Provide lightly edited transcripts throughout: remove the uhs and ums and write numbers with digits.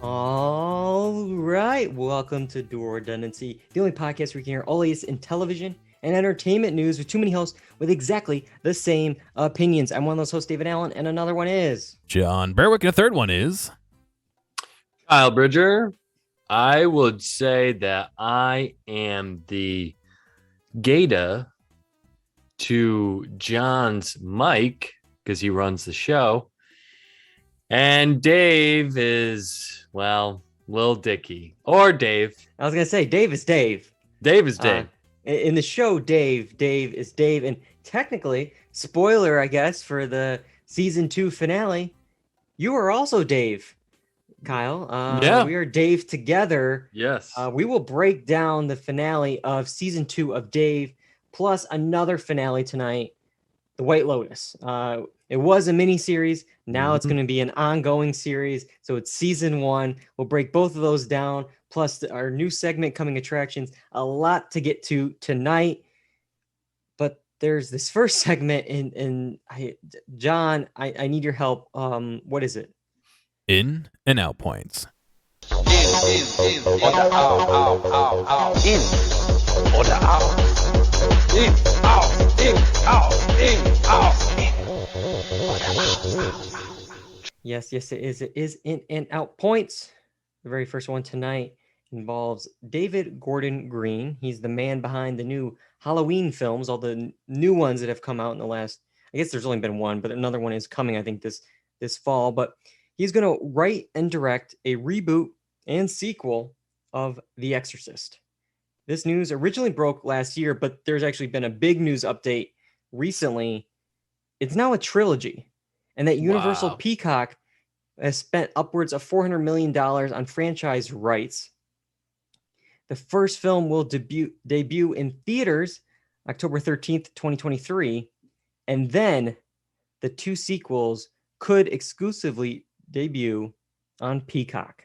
All right, welcome to Dual Redundancy, the only podcast where you can hear all the latest in television and entertainment news with too many hosts with exactly the same opinions. I'm one of those hosts, David Allen, and another one is John Berwick, and a third one is Kyle Bridger. I would say that I am the Gata to John's Mike because he runs the show. And Dave is, well, Lil Dicky or Dave. I was going to say, Dave is Dave. Dave is Dave. In the show, Dave is Dave. And technically, spoiler, I guess, for the season 2 finale, you are also Dave, Kyle. Yeah. We are Dave together. Yes. We will break down the finale of season 2 of Dave, plus another finale tonight, the White Lotus. It was a mini series. Now it's going to be an ongoing series. So it's season 1. We'll break both of those down, plus our new segment, Coming Attractions. A lot to get to tonight. But there's this first segment, and John, I need your help. What is it? in and out points. In oder out. In oder out. In, out, in, out, in, out. In oder out. Yes, it is. It is in and out points. The very first one tonight involves David Gordon Green. He's the man behind the new Halloween films, all the new ones that have come out in the last, I guess there's only been one, but another one is coming, I think, this fall. But he's going to write and direct a reboot and sequel of The Exorcist. This news originally broke last year, but there's actually been a big news update recently. It's now a trilogy, and that Universal Peacock has spent upwards of $400 million on franchise rights. The first film will debut in theaters October 13th, 2023, and then the 2 sequels could exclusively debut on Peacock.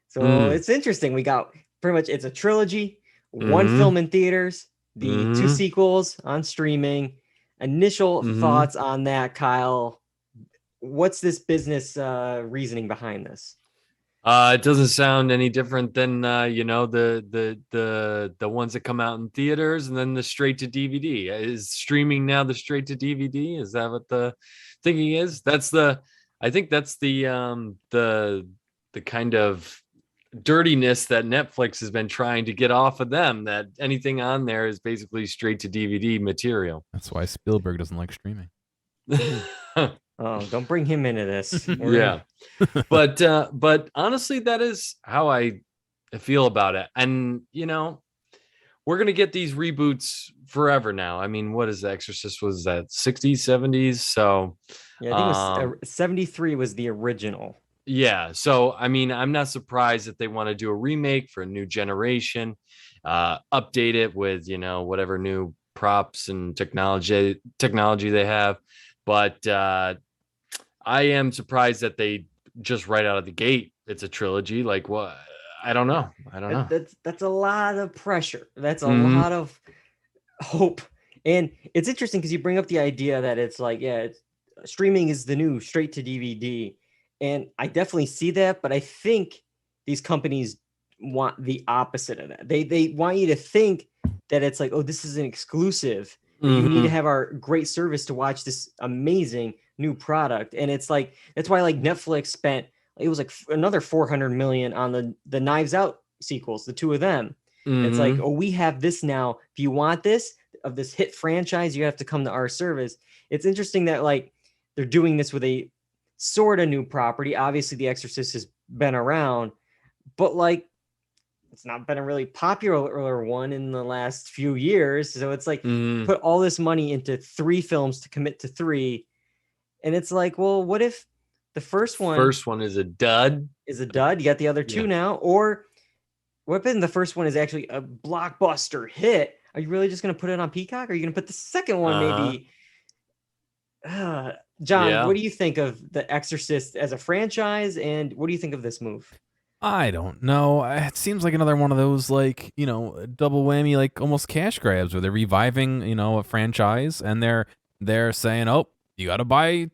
So it's interesting. We got pretty much, it's a trilogy, 1 film in theaters, the 2 sequels on streaming. Initial thoughts on that, Kyle? What's this business reasoning behind this? It doesn't sound any different than the ones that come out in theaters and then the straight to DVD. Is streaming now the straight to DVD? Is that what the thinking is? I think that's the kind of dirtiness that Netflix has been trying to get off of them, that anything on there is basically straight to DVD material. That's why Spielberg doesn't like streaming. Oh, don't bring him into this. Yeah. But honestly, that is how I feel about it. And, we're going to get these reboots forever now. I mean, what is The Exorcist? Was that 60s, 70s? So yeah, I think it was 73 was the original. Yeah. So, I mean, I'm not surprised that they want to do a remake for a new generation, update it with, whatever new props and technology they have. But I am surprised that they just right out of the gate, it's a trilogy. Like, what? I don't know. That's a lot of pressure. That's a lot of hope. And it's interesting because you bring up the idea that it's like, streaming is the new straight to DVD. And I definitely see that, but I think these companies want the opposite of that. They want you to think that it's like, oh, this is an exclusive. You need to have our great service to watch this amazing new product. And it's like, that's why like Netflix spent, it was like another 400 million on the Knives Out sequels, the 2 of them. It's like, oh, we have this now. If you want this of this hit franchise, you have to come to our service. It's interesting that like they're doing this with a sort of new property. Obviously, The Exorcist has been around, but like it's not been a really popular one in the last few years. So it's like put all this money into 3 films to commit to 3, and it's like, well, what if the first one is a dud? You got the other 2 now, or what if the first one is actually a blockbuster hit? Are you really just going to put it on Peacock? Or are you going to put the second one maybe? John, what do you think of The Exorcist as a franchise, and what do you think of this move? I don't know. It seems like another one of those, like, double whammy, like almost cash grabs where they're reviving, a franchise, and they're saying, oh, you got to buy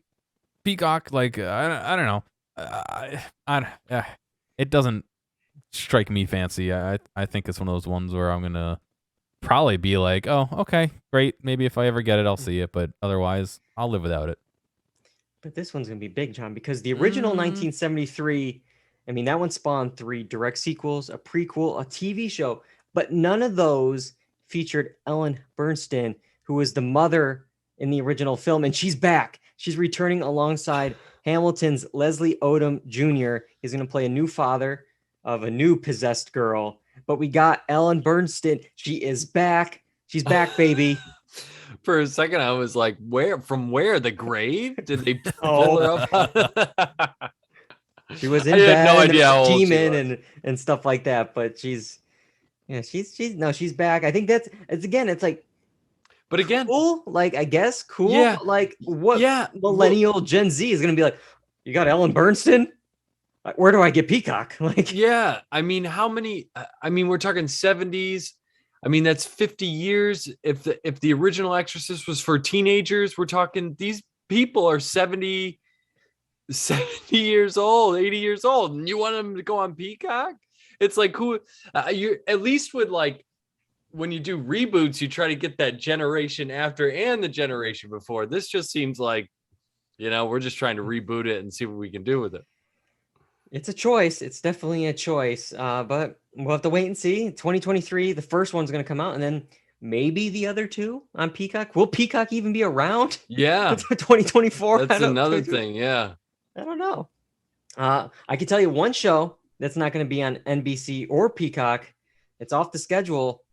Peacock. Like, I don't know. it doesn't strike me fancy. I think it's one of those ones where I'm gonna probably be like, oh, okay, great. Maybe if I ever get it, I'll see it, but otherwise, I'll live without it. But this one's gonna be big, John, because the original 1973, I mean, that one spawned 3 direct sequels, a prequel, a TV show, but none of those featured Ellen Burstyn, who was the mother in the original film, and she's back. She's returning alongside Hamilton's Leslie Odom Jr. He's gonna play a new father of a new possessed girl. But we got Ellen Burstyn. She is back. She's back, baby. For a second, I was like, "Where? From where? The grave? Did they pull her up?" She was in I had bed, no and idea there how was a old she demon was. and stuff like that. But she's back. I think it's like But again, cool, like I guess cool. Yeah. But like what yeah, millennial Gen Z is gonna be like? You got Ellen Burstyn? Like, where do I get Peacock? Like, yeah. I mean, how many? I mean, we're talking 70s. I mean, that's 50 years. If the original Exorcist was for teenagers, we're talking these people are 70 years old, 80 years old, and you want them to go on Peacock? It's like who you at least would like when you do reboots, you try to get that generation after and the generation before. This just seems like, we're just trying to reboot it and see what we can do with it. it's a choice. It's definitely a choice. But we'll have to wait and see. 2023, the first one's gonna come out, and then maybe the other 2 on Peacock. Will Peacock even be around? Yeah. 2024. That's another thing. Yeah. I don't know. I can tell you one show that's not going to be on NBC or Peacock. It's off the schedule.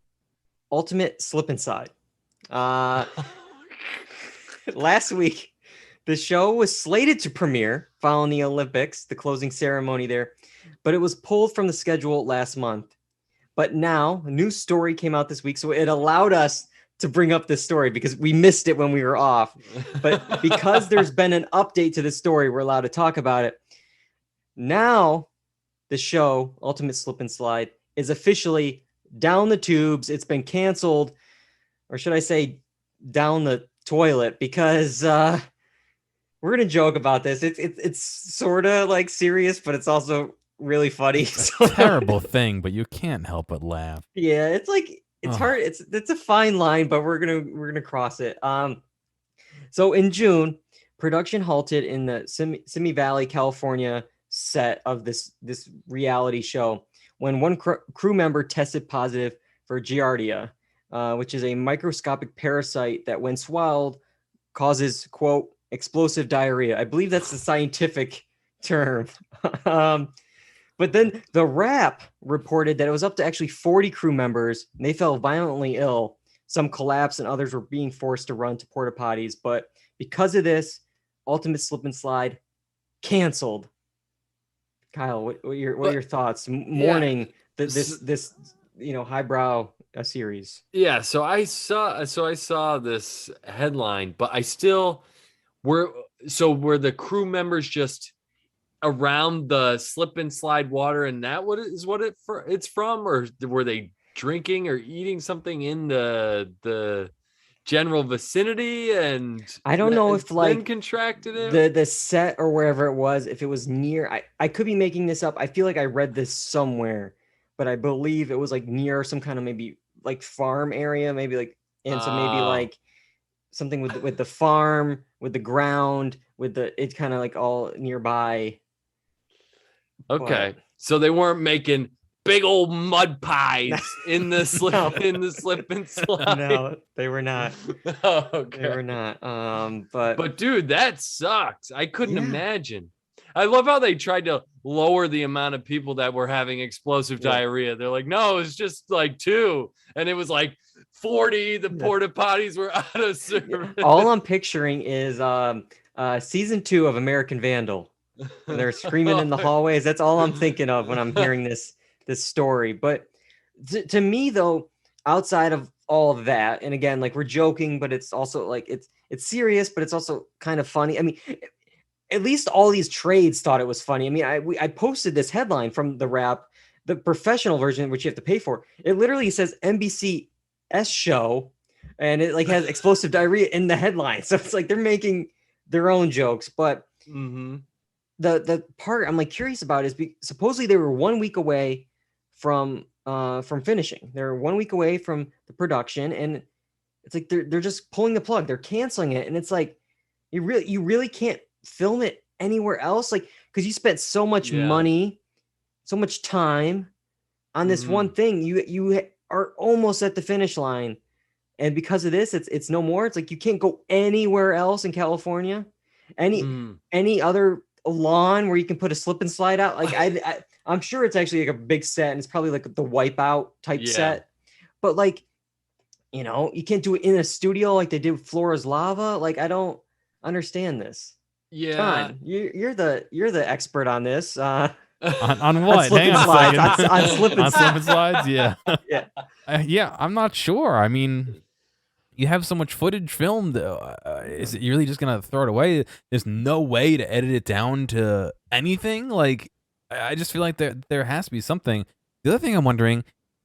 Ultimate Slip and Slide. Last week, the show was slated to premiere following the Olympics, the closing ceremony there, but it was pulled from the schedule last month. But now a new story came out this week, so it allowed us to bring up this story because we missed it when we were off. But because there's been an update to the story, we're allowed to talk about it. Now, the show, Ultimate Slip and Slide, is officially down the tubes. It's been canceled, or should I say down the toilet, because we're going to joke about this. It's sort of like serious, but it's also really funny. So, Terrible thing, but you can't help but laugh. yeah, it's like it's hard. It's a fine line, but we're gonna cross it. So in June, production halted in the Simi Valley, California set of this reality show when one crew member tested positive for Giardia, which is a microscopic parasite that, when swallowed, causes, quote, explosive diarrhea. I believe that's the scientific term. But then the Wrap reported that it was up to actually 40 crew members, and they fell violently ill. Some collapsed, and others were being forced to run to porta potties. But because of this, Ultimate Slip and Slide canceled. Kyle, what are your thoughts? Mourning this highbrow series. Yeah, so I saw this headline, but I still were the crew members just around the slip and slide water, and that it's from, or were they drinking or eating something in the general vicinity, and I don't know if like contracted it, the set or wherever it was, if it was near, I could be making this up. I feel like I read this somewhere, but I believe it was like near some kind of maybe like farm area, maybe like, and so maybe like something with the farm, with the ground, with it's kind of like all nearby. Okay, so they weren't making big old mud pies in the slip and slide. No, they were not. Okay. They were not. But dude, that sucks. I couldn't imagine. I love how they tried to lower the amount of people that were having explosive diarrhea. They're like, no, it's just like 2, and it was like 40. The porta potties were out of service. All I'm picturing is season 2 of American Vandal. And they're screaming in the hallways. That's all I'm thinking of when I'm hearing this story. But to me, though, outside of all of that, and again, like, we're joking, but it's also like it's serious, but it's also kind of funny. I mean, at least all these trades thought it was funny. I mean, I posted this headline from the Wrap, the professional version, which you have to pay for. It literally says NBC S show, and it like has explosive diarrhea in the headline. So it's like they're making their own jokes, but. Mm-hmm. the part I'm like curious about is supposedly they were 1 week away from finishing. They're 1 week away from the production, and it's like they're just pulling the plug. They're canceling it, and it's like you really can't film it anywhere else, like because you spent so much money, so much time on this one thing. You are almost at the finish line, and because of this, it's no more. It's like you can't go anywhere else in California, any other lawn where you can put a slip and slide out. Like I'm sure it's actually like a big set, and it's probably like the Wipeout type set, but like, you know, you can't do it in a studio like they did with Flora's Lava. Like, I don't understand this. Yeah, John, you're the expert on this. On what? Hang on a second. On slip and slides. Yeah. Yeah. Yeah. I'm not sure. I mean, you have so much footage filmed. Is it really just gonna throw it away? There's no way to edit it down to anything. Like, I just feel like there has to be something. The other thing I'm wondering,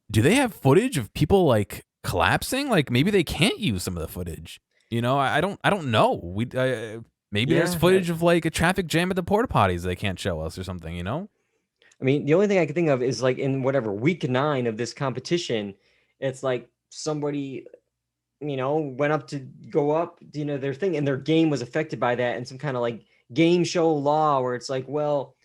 do they have footage of people like collapsing? Like, maybe they can't use some of the footage. You know, I don't know. Maybe there's footage of like a traffic jam at the porta potties they can't show us or something. You know. I mean, the only thing I can think of is like in whatever week 9 of this competition, it's like somebody, you know, went up to go up, you know, their thing, and their game was affected by that, and some kind of like game show law where it's like, well,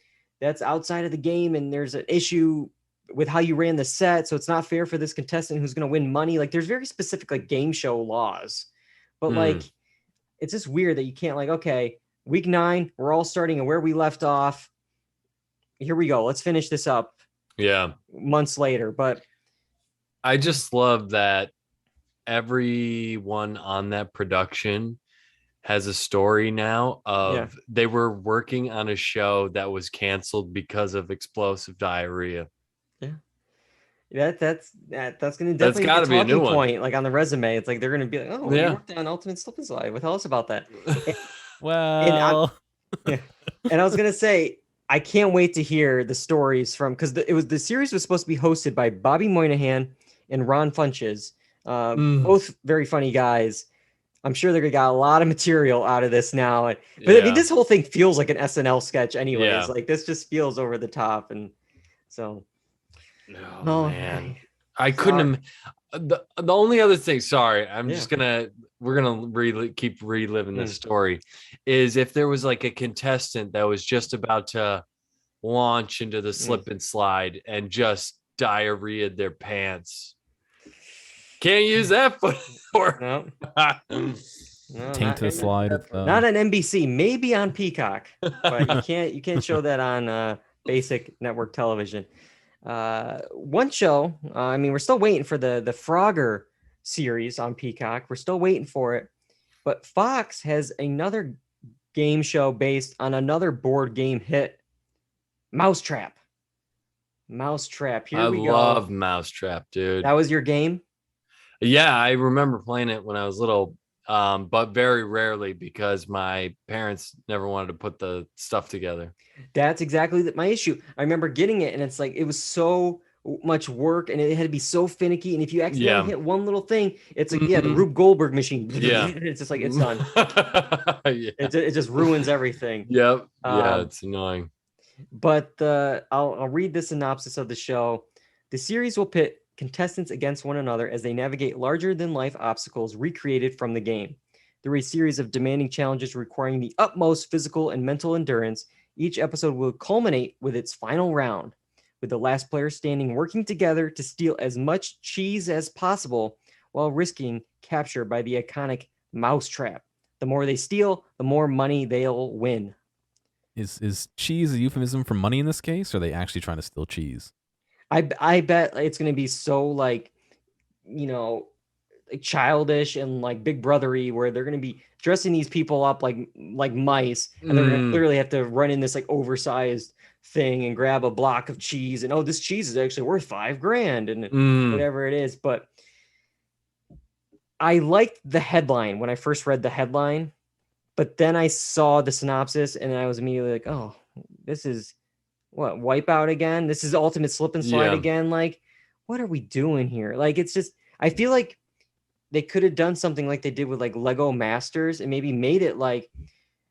that's outside of the game, and there's an issue with how you ran the set, so it's not fair for this contestant who's going to win money. Like, there's very specific like game show laws, but like, it's just weird that you can't like, okay, week 9, we're all starting and where we left off. Here we go. Let's finish this up. Yeah. Months later, but I just love that everyone on that production has a story now of they were working on a show that was canceled because of explosive diarrhea. Yeah. That's going to definitely be a new point, like on the resume. It's like they're going to be like, oh, we worked on Ultimate Slip and Slide. Tell us about that. Well, and I was going to say, I can't wait to hear the stories from, because the series was supposed to be hosted by Bobby Moynihan and Ron Funches, both very funny guys. I'm sure they're gonna got a lot of material out of this now. But I mean, this whole thing feels like an SNL sketch, anyways. Yeah. Like this just feels over the top, and so. Oh man, I couldn't. The only other thing, sorry, we're gonna keep reliving this story, is if there was like a contestant that was just about to launch into the slip and slide and just diarrheaed their pants. Can't use that foot or no. Taint to slide. Not on NBC, maybe on Peacock, but you can't show that on basic network television. One show, I mean, we're still waiting for the Frogger series on Peacock. We're still waiting for it, but Fox has another game show based on another board game hit, Mousetrap. Here we go. I love Mousetrap, dude. That was your game? Yeah, I remember playing it when I was little, but very rarely because my parents never wanted to put the stuff together. That's exactly my issue. I remember getting it, and it's like it was so much work, and it had to be so finicky. And if you accidentally hit one little thing, it's like the Rube Goldberg machine. Yeah, it's just like it's done. It just ruins everything. Yep. Yeah, it's annoying. But I'll read the synopsis of the show. The series will pit contestants against one another as they navigate larger-than-life obstacles recreated from the game. Through a series of demanding challenges requiring the utmost physical and mental endurance, each episode will culminate with its final round, with the last player standing working together to steal as much cheese as possible while risking capture by the iconic Mousetrap. The more they steal, the more money they'll win. Is cheese a euphemism for money in this case, or are they actually trying to steal cheese? I bet it's going to be so like, you know, like childish and like Big Brothery, where they're going to be dressing these people up like mice, and they're going to clearly have to run in this like oversized thing and grab a block of cheese, and this cheese is actually worth $5,000 and whatever it is. But I liked the headline when I first read the headline, but then I saw the synopsis and I was immediately like, oh, this is what, Wipeout again? This is Ultimate Slip and Slide again? Like, what are we doing here? Like, it's just, I feel like they could have done something like they did with like Lego Masters and maybe made it like,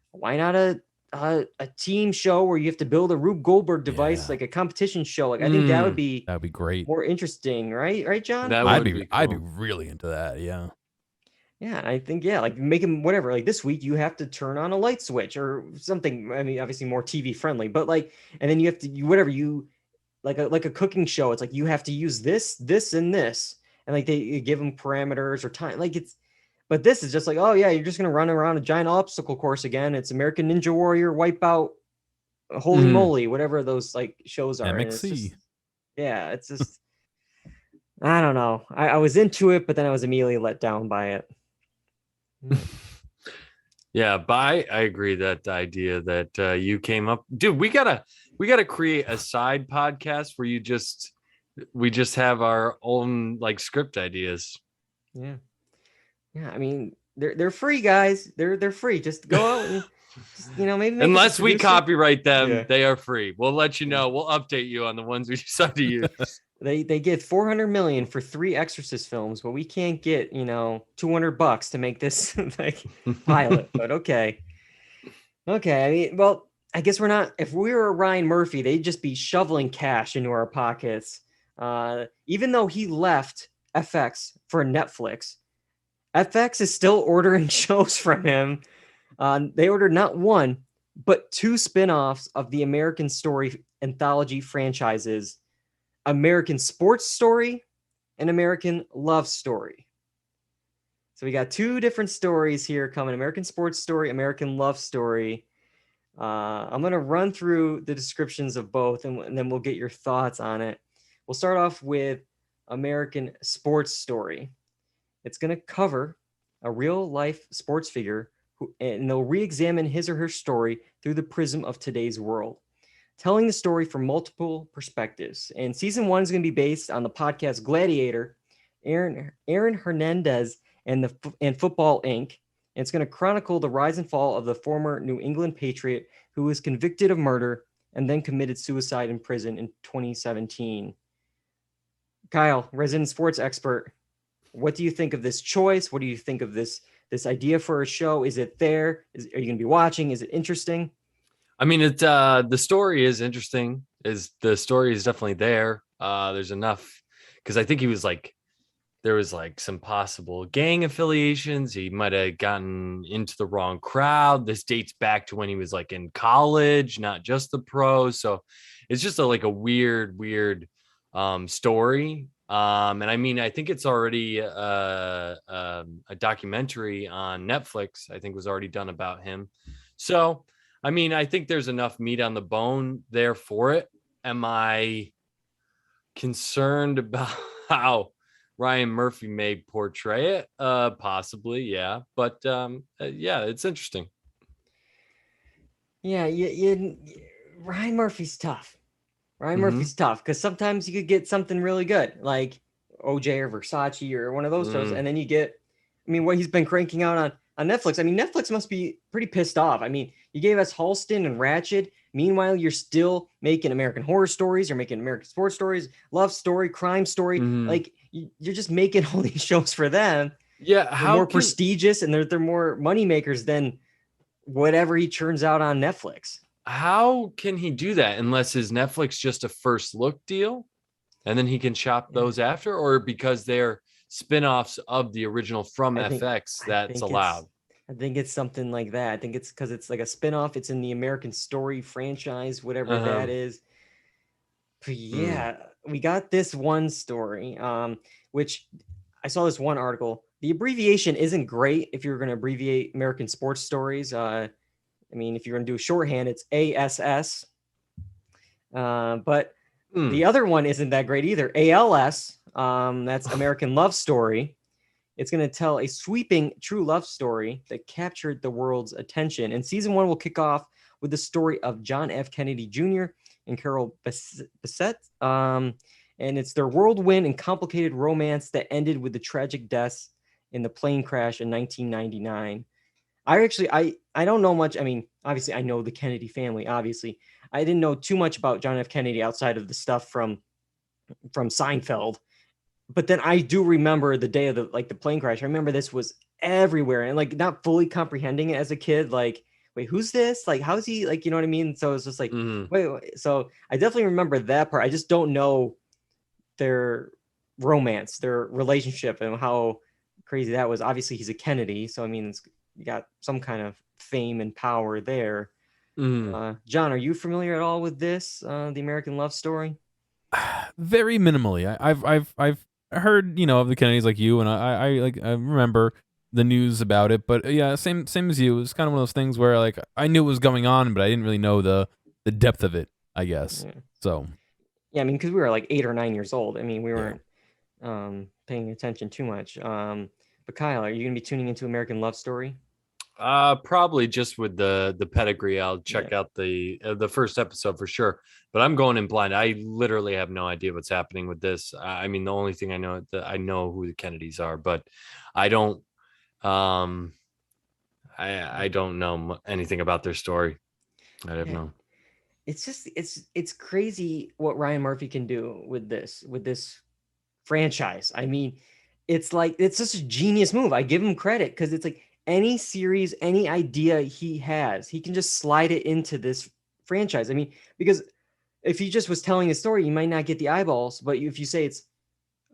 why not a a team show where you have to build a Rube Goldberg device, Yeah. like a competition show. Like I think that would be great. more interesting, right, John? That I'd would be be I'd be cool. really into that. Yeah. Yeah, I think like make them whatever. Like this week, you have to turn on a light switch or something. I mean, obviously more TV friendly, but like, and then you have to whatever you like a cooking show. It's like you have to use this, this, and this, and like they give them parameters or time. Like it's, but this is just like, oh yeah, you're just gonna run around a giant obstacle course again. It's American Ninja Warrior, Wipeout, Holy Moly, whatever those like shows are. And it's MXC. just, yeah, it's just, I don't know. I was into it, but then I was immediately let down by it. Yeah, but I agree that the idea that you came up, dude. We gotta create a side podcast where we just have our own like script ideas. Yeah. I mean, they're free, guys. They're free. Just go out and just, maybe make us a Unless we producer. copyright them, Yeah. they are free. We'll let you know. We'll update you on the ones we decide to use. They get 400 million for 3 Exorcist films, but we can't get, $200 to make this like pilot. But okay. I mean, well, I guess we're not. If we were Ryan Murphy, they'd just be shoveling cash into our pockets. Even though he left FX for Netflix, FX is still ordering shows from him. They ordered not one, but 2 spin-offs of the American Story anthology franchises, American Sports Story and American Love Story. So we got 2 different stories here coming: American Sports Story, American Love Story. I'm going to run through the descriptions of both, and then we'll get your thoughts on it. We'll start off with American Sports Story. It's going to cover a real-life sports figure and they'll re-examine his or her story through the prism of today's world, telling the story from multiple perspectives. And season 1 is going to be based on the podcast Gladiator, Aaron Hernandez, and Football Inc. And it's going to chronicle the rise and fall of the former New England Patriot who was convicted of murder and then committed suicide in prison in 2017. Kyle, resident sports expert, what do you think of this choice? What do you think of this idea for a show? Is it there? Are you going to be watching? Is it interesting? I mean, the story is interesting. The story is definitely there. There's enough, because I think there was like some possible gang affiliations. He might have gotten into the wrong crowd. This dates back to when he was like in college, not just the pros. So it's just a weird story. And I mean, I think it's already a documentary on Netflix, I think was already done about him. So, I mean, I think there's enough meat on the bone there for it. Am I concerned about how Ryan Murphy may portray it? Possibly, yeah. But yeah, it's interesting. Yeah, Ryan Murphy's tough. Murphy's tough because sometimes you could get something really good, like OJ or Versace or one of those shows, and then you get, I mean, what he's been cranking out on Netflix. I mean, Netflix must be pretty pissed off. I mean, you gave us Halston and Ratched. Meanwhile, you're still making American Horror Stories. You're making American Sports Stories, Love Story, Crime Story. Like you're just making all these shows for them. Yeah, they're more prestigious and they're more money makers than whatever he churns out on Netflix. How can he do that unless his Netflix just a first look deal and then he can shop those after, or because they're spinoffs of the original from FX that's allowed? I think it's something like that. I think it's because it's like a spinoff. It's in the American Story franchise, whatever that is. But yeah, we got this one story, which I saw this one article. The abbreviation isn't great if you're going to abbreviate American Sports Stories. I mean, if you're going to do shorthand, it's ASS. But the other one isn't that great either. ALS, that's American Love Story. It's going to tell a sweeping true love story that captured the world's attention. And season 1 will kick off with the story of John F. Kennedy Jr. and Carol Bassett. And it's their whirlwind and complicated romance that ended with the tragic deaths in the plane crash in 1999. I don't know much. I mean, obviously, I know the Kennedy family, obviously. I didn't know too much about John F. Kennedy outside of the stuff from Seinfeld. But then I do remember the day of the plane crash. I remember this was everywhere and like not fully comprehending it as a kid. Like wait, who's this? Like, how's he, like, you know what I mean? So it's just like, Mhm. wait. So I definitely remember that part. I just don't know their romance, their relationship, and how crazy that was. Obviously, he's a Kennedy, so I mean, you got some kind of fame and power there. Mhm. John, are you familiar at all with this, the American Love Story? Very minimally. I've heard, of the Kennedys like you, and I remember the news about it. But yeah, same as you. It was kind of one of those things where like I knew it was going on, but I didn't really know the depth of it, I guess. Yeah, So yeah. I mean, because we were like 8 or 9 years old. I mean, we yeah. weren't paying attention too much. But Kyle, are you going to be tuning into American Love Story? Probably just with the pedigree. I'll check Yeah. out the first episode for sure. But I'm going in blind. I literally have no idea what's happening with this. I mean, the only thing I know that I know who the Kennedys are, but I don't. I don't know anything about their story. I have Yeah. no. It's just it's crazy what Ryan Murphy can do with this franchise. I mean, it's like it's just a genius move. I give him credit because it's like any series, any idea he has, he can just slide it into this franchise. I mean, because if he just was telling a story, you might not get the eyeballs. But if you say it's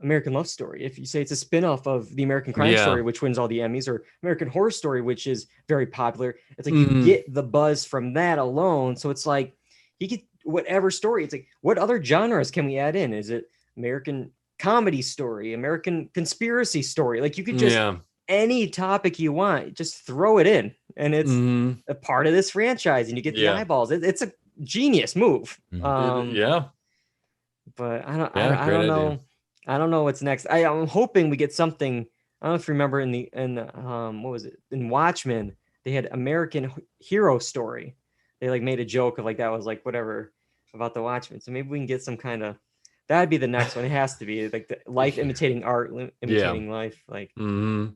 American Love Story, if you say it's a spin-off of the American Crime Yeah. Story, which wins all the Emmys, or American Horror Story, which is very popular, it's like you Mhm. get the buzz from that alone. So it's like he could whatever story. It's like, what other genres can we add in? Is it American comedy story, American conspiracy story? Like you could just Yeah. any topic you want, just throw it in, and it's Mhm. a part of this franchise, and you get the Yeah. eyeballs. It's a genius move. Yeah. But Yeah. I Great don't idea. know. I don't know what's next. I'm hoping we get something. I don't know if you remember in the what was it in Watchmen? They had American Hero Story. They like made a joke of like that was like whatever about the Watchmen. So maybe we can get some kind of that'd be the next one. It has to be like the life imitating art, Yeah. imitating life. Like, Hmm.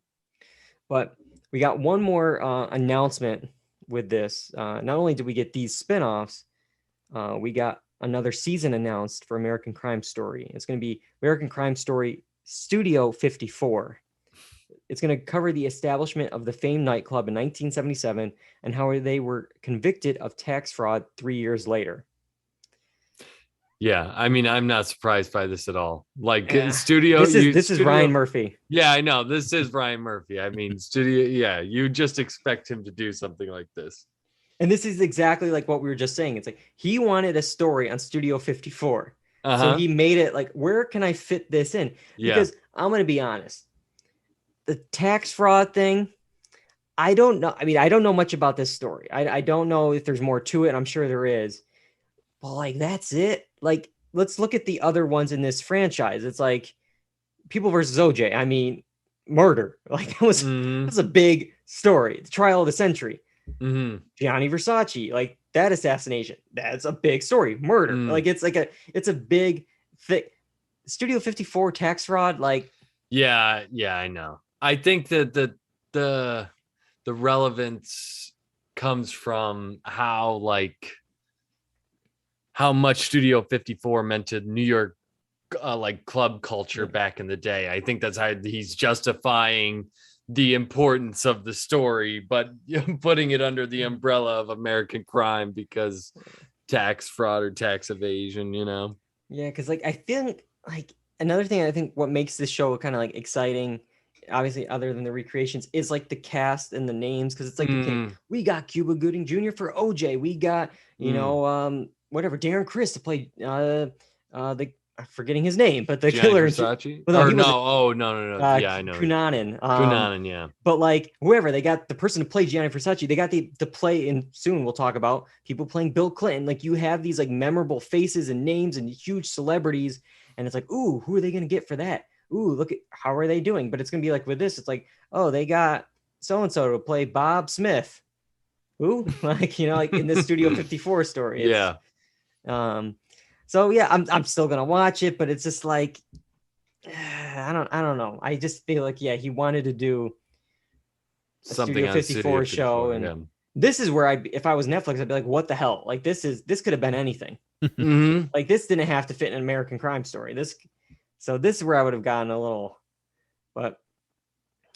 but we got one more announcement with this. Not only did we get these spinoffs, we got another season announced for American Crime Story. It's going to be American Crime Story Studio 54. It's going to cover the establishment of the famed nightclub in 1977 and how they were convicted of tax fraud 3 years later. Yeah. I mean, I'm not surprised by this at all. Like Yeah. studio, This is Ryan Murphy. Yeah, I know. This is Ryan Murphy. I mean, studio. Yeah, you just expect him to do something like this. And this is exactly like what we were just saying. It's like he wanted a story on Studio 54. So he made it like, where can I fit this in? Yeah. Because I'm going to be honest. The tax fraud thing, I don't know. I mean, I don't know much about this story. I don't know if there's more to it. I'm sure there is. But like, that's it. Like, let's look at the other ones in this franchise. It's like People versus OJ. I mean, murder. Like that's a big story. The trial of the century. Gianni Versace, like that assassination. That's a big story. Murder. Like it's a big thick Studio 54 tax fraud. Like yeah, I know. I think that the relevance comes from how much Studio 54 meant to New York like club culture back in the day. I think that's how he's justifying the importance of the story, but putting it under the umbrella of American crime because tax fraud or tax evasion, Yeah, because like I think like another thing I think what makes this show kind of like exciting, obviously other than the recreations, is like the cast and the names. Because it's like okay, we got Cuba Gooding Jr. for OJ, we got whatever Darren Criss to play the I'm forgetting his name, but the Gianni killer Versace? Well, no, he was no. Yeah, I know. Cunanan. Cunanan, yeah. But like whoever, they got the person to play Gianni Versace. They got to play, and soon we'll talk about people playing Bill Clinton. Like you have these like memorable faces and names and huge celebrities, and it's like, ooh, who are they gonna get for that? Ooh, look at how are they doing? But it's gonna be like with this, it's like, oh, they got so and so to play Bob Smith. Who? Like like in this Studio 54 story. Yeah. So yeah, I'm still gonna watch it, but it's just like I don't know. I just feel like he wanted to do a Something Studio 54 show, and this is where if I was Netflix, I'd be like, what the hell? Like this could have been anything. Like this didn't have to fit in an American Crime Story. This is where I would have gotten a little, but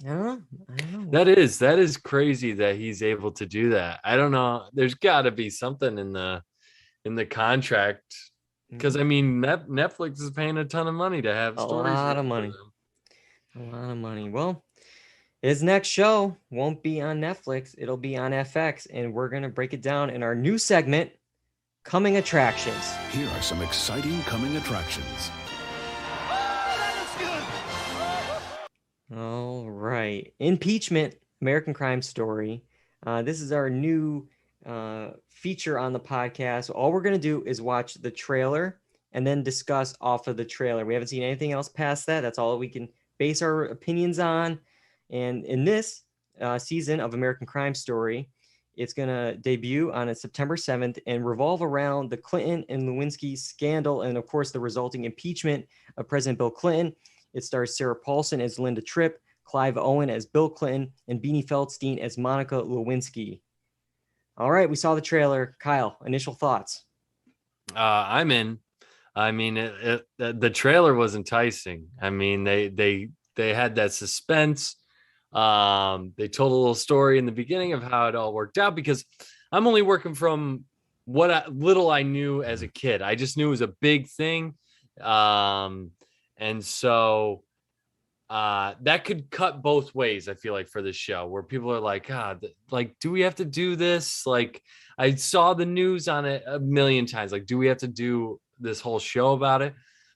I don't know. I don't know. That is crazy that he's able to do that. I don't know. There's got to be something in the contract, because I mean Netflix is paying a ton of money to have A stories lot of written for money. them. A lot of money. Well, his next show won't be on Netflix. It'll be on FX, and we're going to break it down in our new segment, Coming Attractions. Here are some exciting coming attractions. All right. Impeachment, American Crime Story. This is our new feature on the podcast. All we're going to do is watch the trailer and then discuss off of the trailer. We haven't seen anything else past that. That's all we can base our opinions on. And in this season of American Crime Story, it's going to debut on September 7th and revolve around the Clinton and Lewinsky scandal and, of course, the resulting impeachment of President Bill Clinton. It stars Sarah Paulson as Linda Tripp, Clive Owen as Bill Clinton, and Beanie Feldstein as Monica Lewinsky. All right, we saw the trailer. Kyle, initial thoughts? I'm in. I mean, the trailer was enticing. I mean, they had that suspense. They told a little story in the beginning of how it all worked out, because I'm only working from what little I knew as a kid. I just knew it was a big thing. And so that could cut both ways, I feel like, for this show, where people are like, like, do we have to do this? Like, I saw the news on it a million times. Like, do we have to do this whole show about it?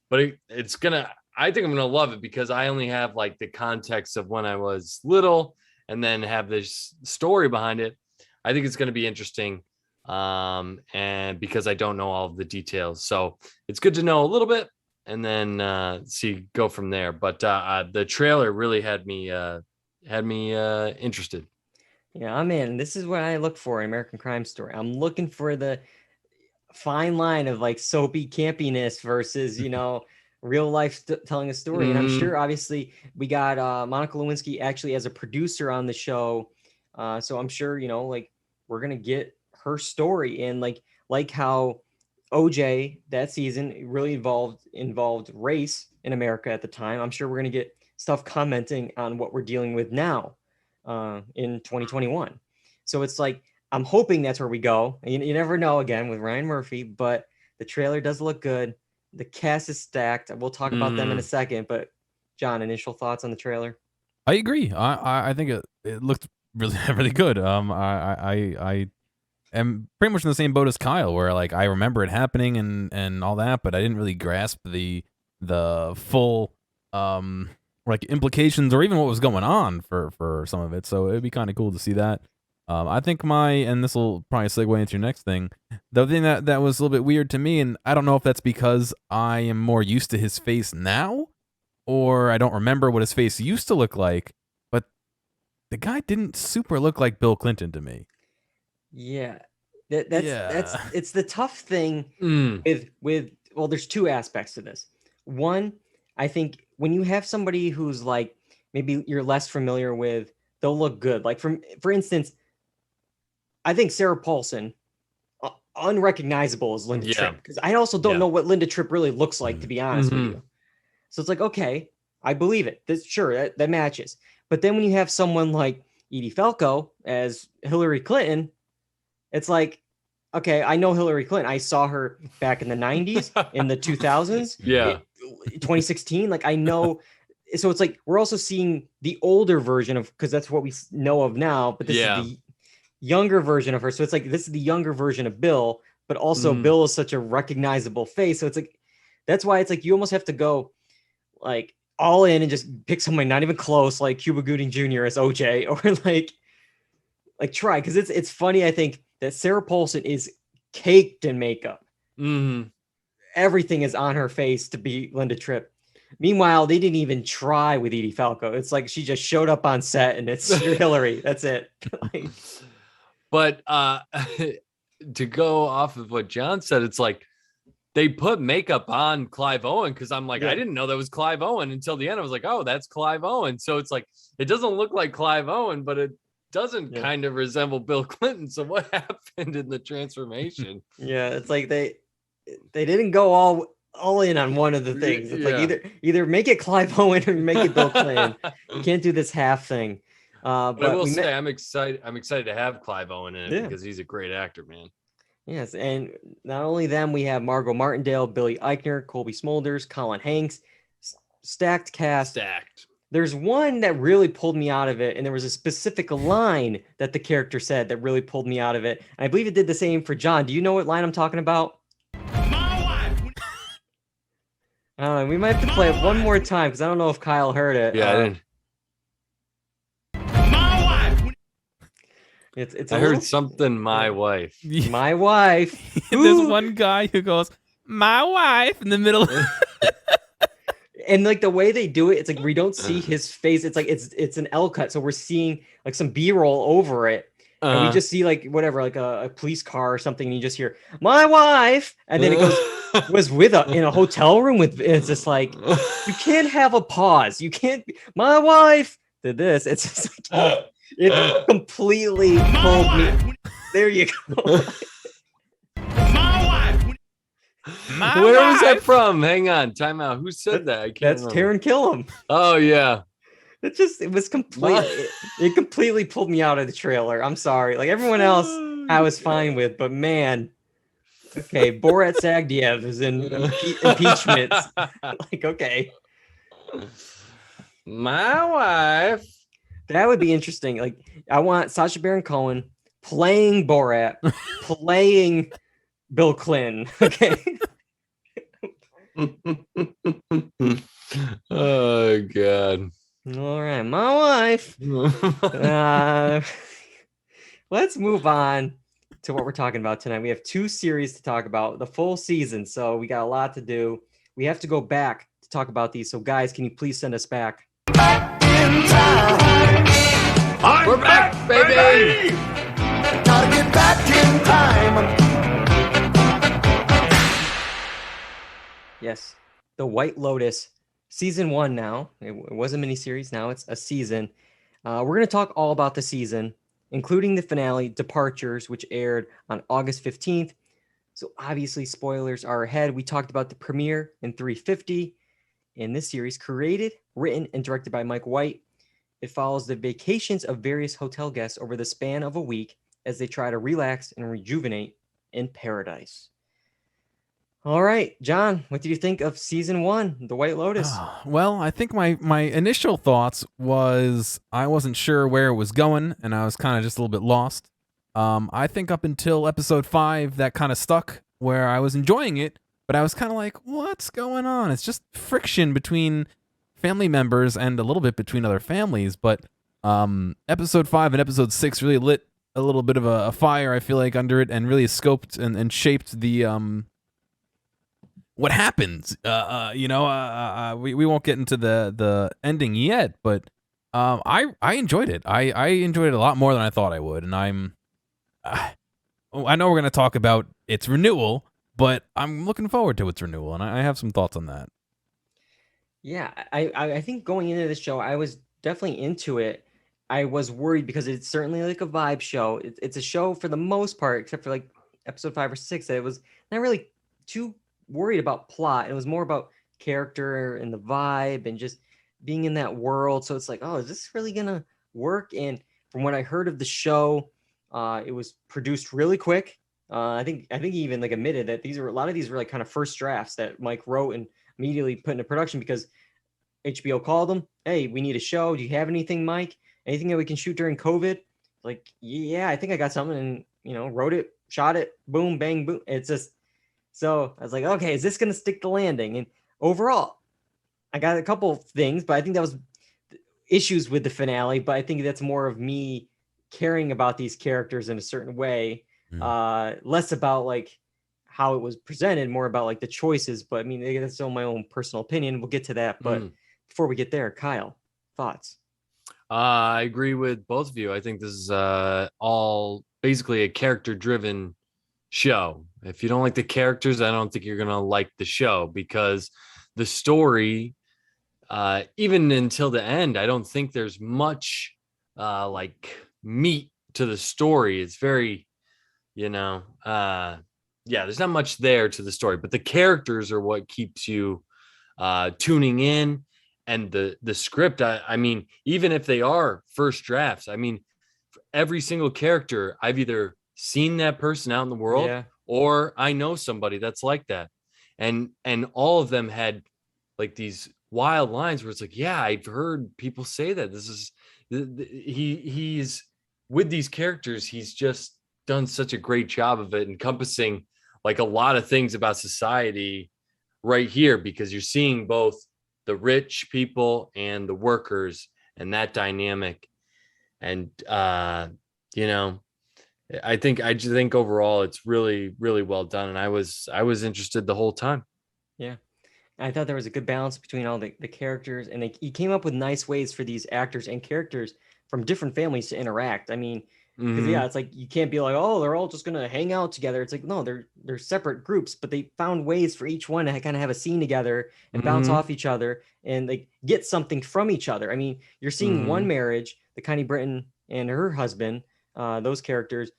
But I think I'm gonna love it, because I only have like the context of when I was little, and then have this story behind it. I think it's gonna be interesting, and because I don't know all of the details, so it's good to know a little bit, and then go from there. But the trailer really had me interested. Yeah, I'm in. This is what I look for in American Crime Story. I'm looking for the fine line of like soapy campiness versus, real life telling a story. And I'm sure, obviously, we got Monica Lewinsky actually as a producer on the show. So I'm sure, like, we're going to get her story. And like how OJ that season really involved race in America at the time. I'm sure we're going to get stuff commenting on what we're dealing with now in 2021. So it's like, I'm hoping that's where we go. You never know, again, with Ryan Murphy, but the trailer does look good. The cast is stacked. We'll talk about them in a second, but John, initial thoughts on the trailer? I agree. I think it looked really really good. I am pretty much in the same boat as Kyle, where like I remember it happening and all that, but I didn't really grasp the full like implications or even what was going on for some of it. So it'd be kind of cool to see that. I think and this will probably segue into your next thing. The thing that was a little bit weird to me, and I don't know if that's because I am more used to his face now, or I don't remember what his face used to look like, but the guy didn't super look like Bill Clinton to me. Yeah, that's it's the tough thing with well, there's two aspects to this. One, I think when you have somebody who's like maybe you're less familiar with, they'll look good. Like for instance, I think Sarah Paulson, unrecognizable as Linda Tripp, because I also don't know what Linda Tripp really looks like, to be honest with you. So it's like, okay, I believe it. That matches. But then when you have someone like Edie Falco as Hillary Clinton, it's like, okay, I know Hillary Clinton. I saw her back in the 90s, in the 2000s, 2016. Like, I know. So it's like we're also seeing the older version of, because that's what we know of now, but this is the younger version of her. So it's like this is the younger version of Bill, but also Bill is such a recognizable face. So it's like that's why it's like you almost have to go like all in and just pick somebody not even close, like Cuba Gooding Jr. as OJ, or like try, because it's funny. I think that Sarah Paulson is caked in makeup. Everything is on her face to be Linda Tripp. Meanwhile, they didn't even try with Edie Falco. It's like she just showed up on set and it's your Hillary. That's it. But to go off of what John said, it's like they put makeup on Clive Owen, because I'm like, I didn't know that was Clive Owen until the end. I was like, oh, that's Clive Owen. So it's like, it doesn't look like Clive Owen, but it doesn't kind of resemble Bill Clinton. So what happened in the transformation? It's like they didn't go all in on one of the things. It's like Yeah. either make it Clive Owen or make it Bill Clinton. You can't do this half thing. But I will we say I'm excited to have Clive Owen in it Yeah. because he's a great actor, man. Yes, and not only them, we have Margot Martindale, Billy Eichner, Colby Smulders, Colin Hanks, stacked cast. Stacked. There's one that really pulled me out of it, and there was a specific line that the character said that really pulled me out of it. And I believe it did the same for John. Do you know what line I'm talking about? My wife. I don't know. We might have to play it one more time because I don't know if Kyle heard it. Yeah, I didn't. My wife. It's. I heard something. My wife. My wife. There's one guy who goes, "My wife," in the middle. And like the way they do it, it's like we don't see his face. It's like it's an L cut, so we're seeing like some B-roll over it, and we just see like whatever, like a police car or something, and you just hear "my wife," and then it goes was with in a hotel room with. It's just like you can't have a pause. You can't. My wife did this. It's just like it completely pulled me. There you go. Where was that from? Hang on, time out. Who said that? I can't That's remember. Taron Killam. Oh yeah. It was completely it completely pulled me out of the trailer. I'm sorry. Like everyone else I was fine with, but man. Okay, Borat Sagdiyev is in Impeachment. Like, okay. My wife. That would be interesting. Like, I want Sacha Baron Cohen playing Borat, playing Bill Clinton. Okay. Oh God. All right, my wife. Let's move on to what we're talking about tonight. We have 2 series to talk about, the full season, so we got a lot to do. We have to go back to talk about these. So, guys, can you please send us back? We're back, baby. Gotta get back in time. Yes, the White Lotus, season 1 now. It was a miniseries, now it's a season. We're going to talk all about the season, including the finale, Departures, which aired on August 15th. So obviously, spoilers are ahead. We talked about the premiere in 350. In this series, created, written, and directed by Mike White, it follows the vacations of various hotel guests over the span of a week as they try to relax and rejuvenate in paradise. All right, John, what did you think of season 1, The White Lotus? Well, I think my initial thoughts was I wasn't sure where it was going, and I was kind of just a little bit lost. I think up until episode 5, that kind of stuck where I was enjoying it, but I was kind of like, what's going on? It's just friction between family members and a little bit between other families, but episode 5 and episode 6 really lit a little bit of a fire, I feel like, under it, and really scoped and shaped the what happens. We won't get into the ending yet, but I enjoyed it. I enjoyed it a lot more than I thought I would, and I know we're going to talk about its renewal, but I'm looking forward to its renewal, and I have some thoughts on that. Yeah, I think going into this show, I was definitely into it. I was worried because it's certainly like a vibe show. It's a show for the most part, except for like episode 5 or 6, that it was not really too worried about plot. It was more about character and the vibe and just being in that world. So it's like, oh, is this really gonna work? And from what I heard of the show, it was produced really quick. I think he even like admitted that a lot of these were like kind of first drafts that Mike wrote and immediately put into production because HBO called him. Hey, we need a show. Do you have anything, Mike? Anything that we can shoot during COVID? Like, yeah, I think I got something, and wrote it, shot it, boom, bang, boom. It's just, so I was like, okay, is this gonna stick the landing? And overall, I got a couple things, but I think that was issues with the finale. But I think that's more of me caring about these characters in a certain way, less about like how it was presented, more about like the choices. But I mean, that's still my own personal opinion. We'll get to that. But before we get there, Kyle, thoughts? I agree with both of you. I think this is all basically a character-driven show. If you don't like the characters, I don't think you're gonna like the show, because the story, even until the end, I don't think there's much like meat to the story. It's very, there's not much there to the story, but the characters are what keeps you tuning in. And the script, I mean, even if they are first drafts, I mean, every single character, I've either seen that person out in the world or I know somebody that's like that. And all of them had like these wild lines where it's like, yeah, I've heard people say that. This is he's with these characters, he's just done such a great job of it, encompassing like a lot of things about society right here, because you're seeing both the rich people and the workers and that dynamic. And you know, I just think overall it's really, really well done. And I was interested the whole time. Yeah. I thought there was a good balance between all the characters, and he came up with nice ways for these actors and characters from different families to interact. I mean, because it's like you can't be like, oh, they're all just gonna hang out together. It's like, no, they're separate groups, but they found ways for each one to kind of have a scene together and bounce off each other and like get something from each other. I mean, you're seeing one marriage, the Connie Britton and her husband, those characters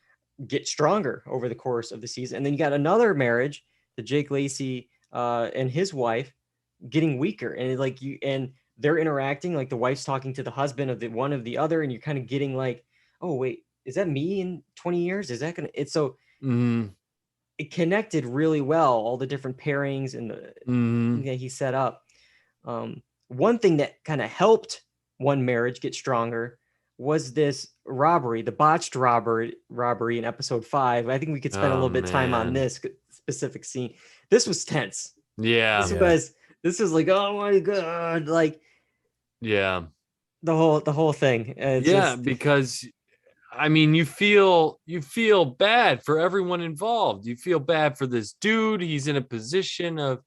get stronger over the course of the season, and then you got another marriage, the Jake Lacey and his wife, getting weaker, and like and they're interacting, like the wife's talking to the husband of the one of the other, and you're kind of getting like, oh wait, is that me in 20 years? Is that gonna? It's so it connected really well, all the different pairings and the that he set up. One thing that kind of helped one marriage get stronger was this robbery, the botched robbery in episode 5. I think we could spend a little bit of time on this specific scene. This was tense. This was like, oh my god, like the whole thing. Because I mean, you feel bad for everyone involved. You feel bad for this dude. He's in a position of,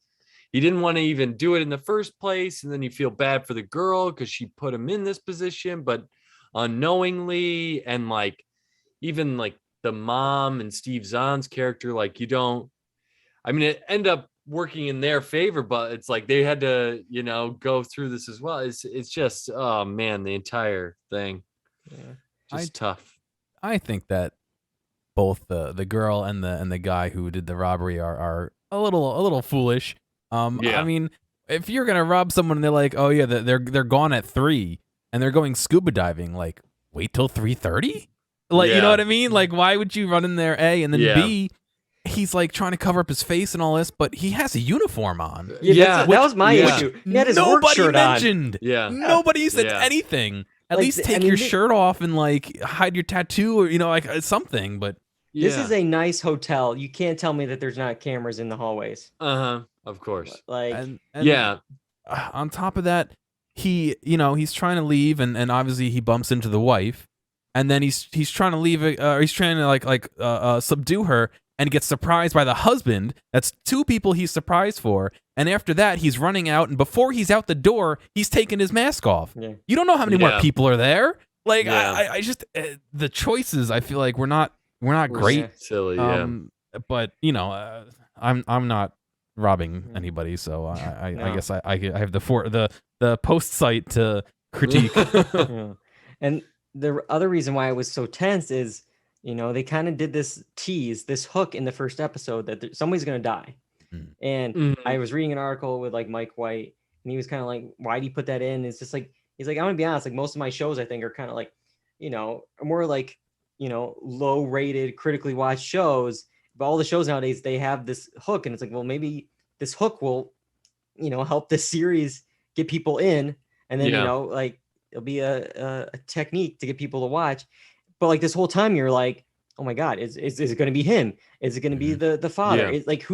he didn't want to even do it in the first place, and then you feel bad for the girl because she put him in this position, but unknowingly. And like even like the mom and Steve Zahn's character, like you don't, I mean, it ended up working in their favor, but it's like they had to, you know, go through this as well. It's just, oh man, the entire thing, just tough. I think that both the girl and the guy who did the robbery are a little foolish. I mean, if you're gonna rob someone and they're like, oh yeah, they're gone at 3 and they're going scuba diving, like wait till 3:30, like you know what I mean? Like why would you run in there, A, and then B, he's like trying to cover up his face and all this, but he has a uniform on. That was my issue. He had his work shirt mentioned. on. Nobody said anything. At least take your shirt off and like hide your tattoo, or you know, like something. But this is a nice hotel. You can't tell me that there's not cameras in the hallways. Of course. Like and on top of that, he's trying to leave, and obviously he bumps into the wife, and then he's trying to leave. He's trying to subdue her, and gets surprised by the husband. That's 2 people he's surprised for. And after that, he's running out, and before he's out the door, he's taking his mask off. You don't know how many more people are there. Like I just the choices, I feel like we're not great. Silly, But you know, I'm not robbing anybody, so I guess I have the post site to critique. And the other reason why it was so tense is, you know, they kind of did this tease, this hook in the first episode that somebody's going to die. And I was reading an article with like Mike White, and he was kind of like, why do you put that in? It's just like, he's like, I'm going to be honest, like most of my shows, I think, are kind of like, you know, more like, you know, low rated, critically watched shows. But all the shows nowadays, they have this hook, and it's like, well, maybe this hook will, you know, help this series get people in. And then, you know, like it'll be a technique to get people to watch. But like this whole time, you're like, oh my God, is it going to be him? Is it going to be the father? It's like,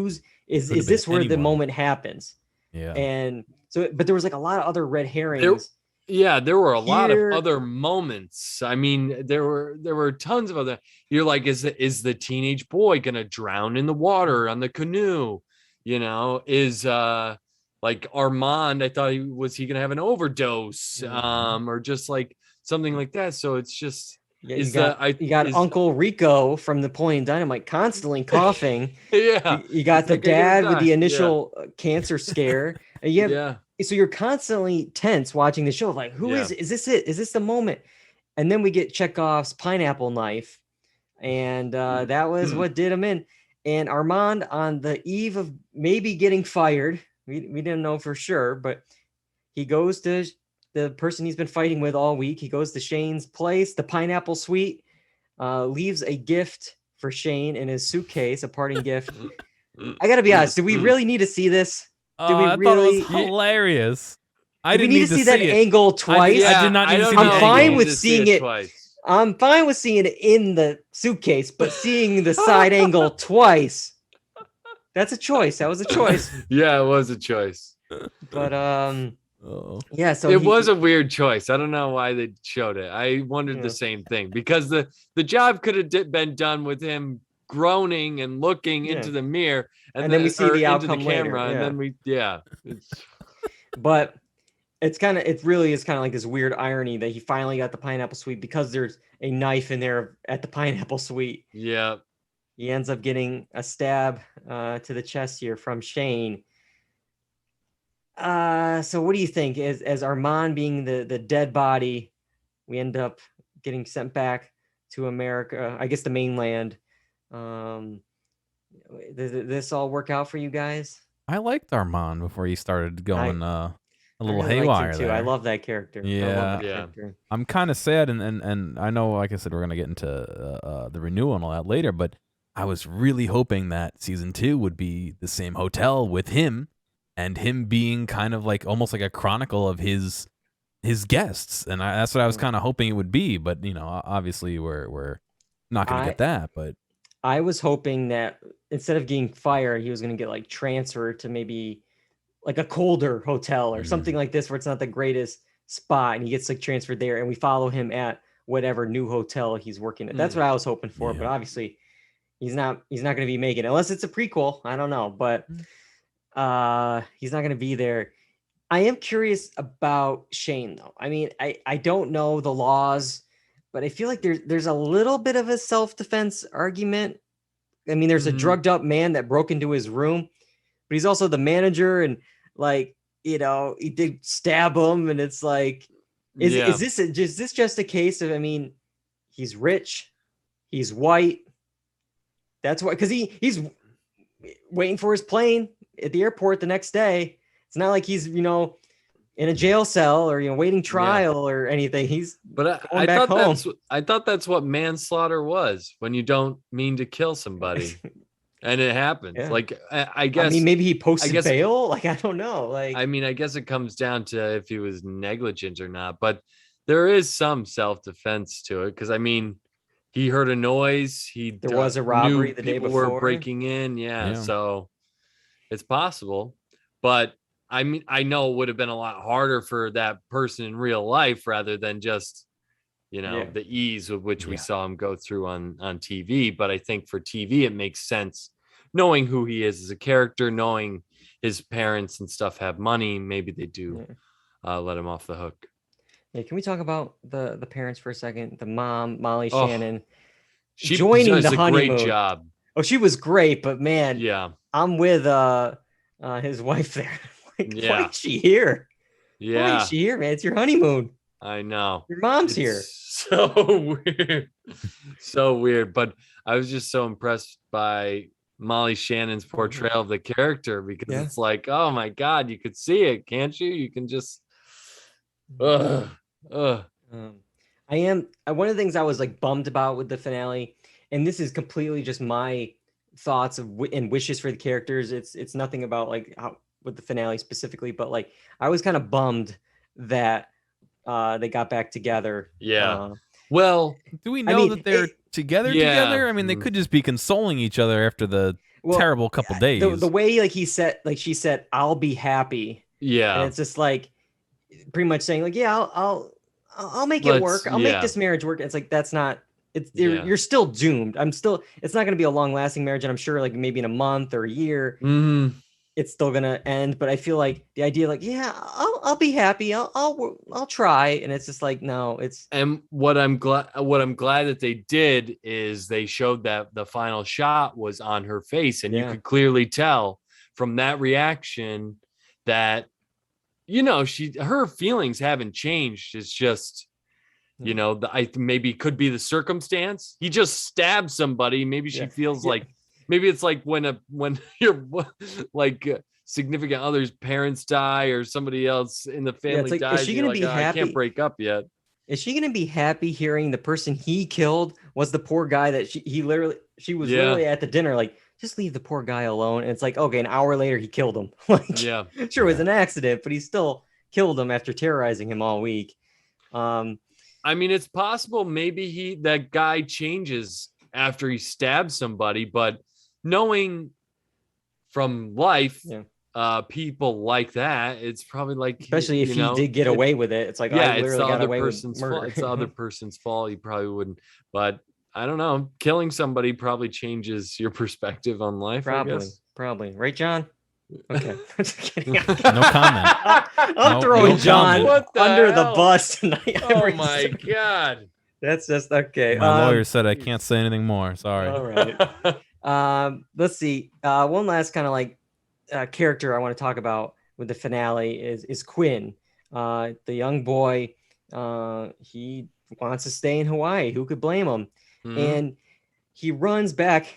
is this where the moment happens? And so, but there was like a lot of other red herrings. There were a lot of other moments. I mean, there were tons of other. You're like, is the teenage boy going to drown in the water on the canoe? You know, is like Armand, I thought he going to have an overdose, or just like something like that. So it's just, you got Uncle Rico from Napoleon Dynamite constantly coughing. You got the dad with the initial cancer scare. So you're constantly tense watching the show. Like, who is this it? Is this the moment? And then we get Chekhov's pineapple knife. And that was what did him in. and Armand on the eve of maybe getting fired. We didn't know for sure, but he goes to the person he's been fighting with all week. He goes to Shane's place, the Pineapple Suite, leaves a gift for Shane in his suitcase, a parting gift. I gotta be honest. Do we really need to see this? Do we I thought it was hilarious. I do we didn't need to see that it. angle twice? I did not need to see the I'm fine angle. with seeing it twice. I'm fine with seeing it in the suitcase, but seeing the side angle twice, that's a choice. That was a choice. Yeah, it was a choice. But yeah, so it was a weird choice. I don't know why they showed it. I wondered Yeah. the same thing, because the job could have been done with him groaning and looking Yeah. into the mirror, And then we see the into outcome the later, camera, yeah. and then But it really is kind of like this weird irony that he finally got the Pineapple Suite because there's a knife in there at the Pineapple Suite. yeah. He ends up getting a stab to the chest here from Shane. So what do you think? As Armand being the dead body, we end up getting sent back to America, I guess the mainland. Did this all work out for you guys? I liked Armand before he started going a little I really liked him haywire too. there. I love that character. I love Yeah. that Yeah. character. I'm kind of sad, and I know, like I said, we're gonna get into the renewal and all that later, but I was really hoping that season 2 would be the same hotel with him, and him being kind of like almost like a chronicle of his guests, and that's what I was kind of hoping it would be. But obviously we're not gonna get that. But I was hoping that instead of getting fired, he was going to get like transferred to maybe like a colder hotel or something like this, where it's not the greatest spot, and he gets like transferred there, and we follow him at whatever new hotel he's working at. That's what I was hoping for, but obviously he's not going to be making it unless it's a prequel. I don't know, but he's not going to be there. I am curious about Shane though. I mean, I don't know the laws, but I feel like there's a little bit of a self-defense argument. I mean, there's a drugged up man that broke into his room, but he's also the manager, and like, he did stab him, and it's like, is this just a case of, I mean, he's rich, he's white. That's why, because he's waiting for his plane at the airport the next day. It's not like he's, in a jail cell or, waiting trial or anything. He's I thought that's what manslaughter was, when you don't mean to kill somebody and it happens. Yeah. Like, I guess, I mean, maybe he posted bail. Like, I don't know. Like, I mean, I guess it comes down to if he was negligent or not, but there is some self-defense to it. Cause I mean, he heard a noise. There was a robbery the day before. Were breaking in. Yeah. So it's possible, but I mean, I know it would have been a lot harder for that person in real life rather than just, the ease with which we saw him go through on TV. But I think for TV, it makes sense knowing who he is as a character, knowing his parents and stuff have money. Maybe they do let him off the hook. Yeah, can we talk about the parents for a second? The mom, Molly Shannon, she joining does the a honeymoon. great job. Oh, she was great, but man, yeah, I'm with his wife there. Like, why is she here? Yeah, why is she here, man? It's your honeymoon. I know. Your mom's here. So weird, so weird. But I was just so impressed by Molly Shannon's portrayal of the character, because it's like, oh my God, you could see it, can't you? You can just. I am one of the things I was like bummed about with the finale, and this is completely just my thoughts and wishes for the characters. It's nothing about like how with the finale specifically, but like I was kind of bummed that they got back together. Yeah. Well, do we know that they're together? I mean, they could just be consoling each other after the terrible couple days. The way like she said, "I'll be happy." Yeah. And it's just like pretty much saying like, yeah, I'll make it work. I'll make this marriage work. It's like, that's not, you're still doomed. It's not going to be a long lasting marriage. And I'm sure like maybe in a month or a year, it's still going to end. But I feel like the idea, like, yeah, I'll be happy. I'll try. And it's just like, no, and what I'm glad that they did is they showed that the final shot was on her face. And you could clearly tell from that reaction that, her feelings haven't changed. It's just, maybe could be the circumstance. He just stabbed somebody. Maybe she feels like maybe it's like when your like significant other's parents die or somebody else in the family it's like, is dies. she You're gonna like, be "Oh, I can't happy? break up yet." Is she gonna be happy hearing the person he killed was the poor guy that she was Yeah. literally at the dinner like, just leave the poor guy alone? And it's like, okay, an hour later he killed him. Like, Yeah. sure, it was an accident, but he still killed him after terrorizing him all week. I mean, it's possible maybe that guy changes after he stabs somebody, but knowing from life, people like that, it's probably like, especially if he did get away with it. It's like, yeah, I literally got away with murder. It's the other person's fault. He probably wouldn't, but I don't know. Killing somebody probably changes your perspective on life. Probably. Right, John? Okay. No comment. I'm throwing John under the bus tonight. Oh my God. That's just okay. My lawyer said I can't say anything more. Sorry. All right. Let's see. One last kind of like character I want to talk about with the finale is Quinn, the young boy. He wants to stay in Hawaii. Who could blame him? And he runs back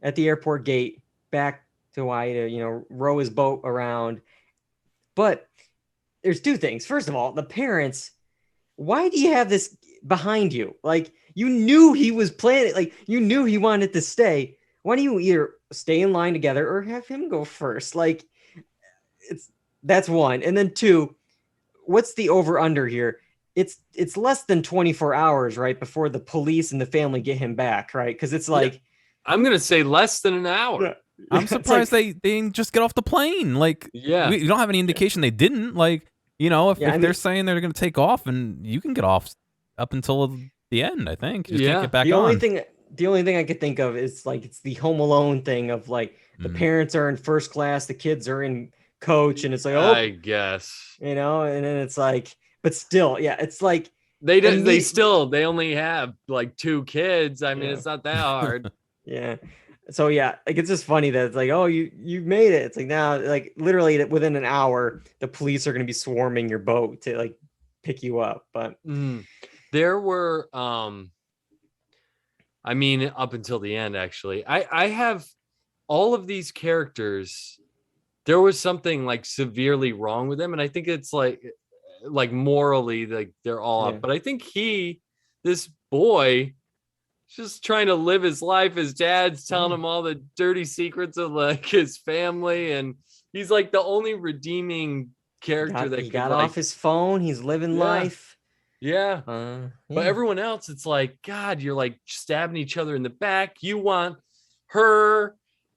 at the airport gate back to Hawaii to row his boat around. But there's two things. First of all, the parents. Why do you have this behind you? Like, you knew he was planning. Like, you knew he wanted to stay. Why don't you either stay in line together or have him go first? Like, that's one. And then two, what's the over under here? It's less than 24 hours, right, before the police and the family get him back, right? Because it's like, I'm gonna say less than an hour. Yeah. I'm surprised they didn't just get off the plane. Like, we don't have any indication they didn't. Like, if they're saying they're going to take off, and you can get off up until the end, I think. You just can't get back on. The only thing I could think of is like, it's the Home Alone thing of like, the parents are in first class, the kids are in coach, and it's like, oh, I guess, and then it's like, but still, yeah, it's like they only have like 2 kids. I mean, it's not that hard. Yeah. So yeah, like, it's just funny that it's like, oh, you made it. It's like, now, like, literally within an hour, the police are going to be swarming your boat to like pick you up. But there were, I mean, up until the end, actually, I have all of these characters. There was something like severely wrong with them, and I think it's like morally, like they're all up. But I think this boy, just trying to live his life. His dad's telling him all the dirty secrets of like his family, and he's like the only redeeming character he got off his phone. He's living life. Yeah. But everyone else, it's like, God, you're like stabbing each other in the back. You want her,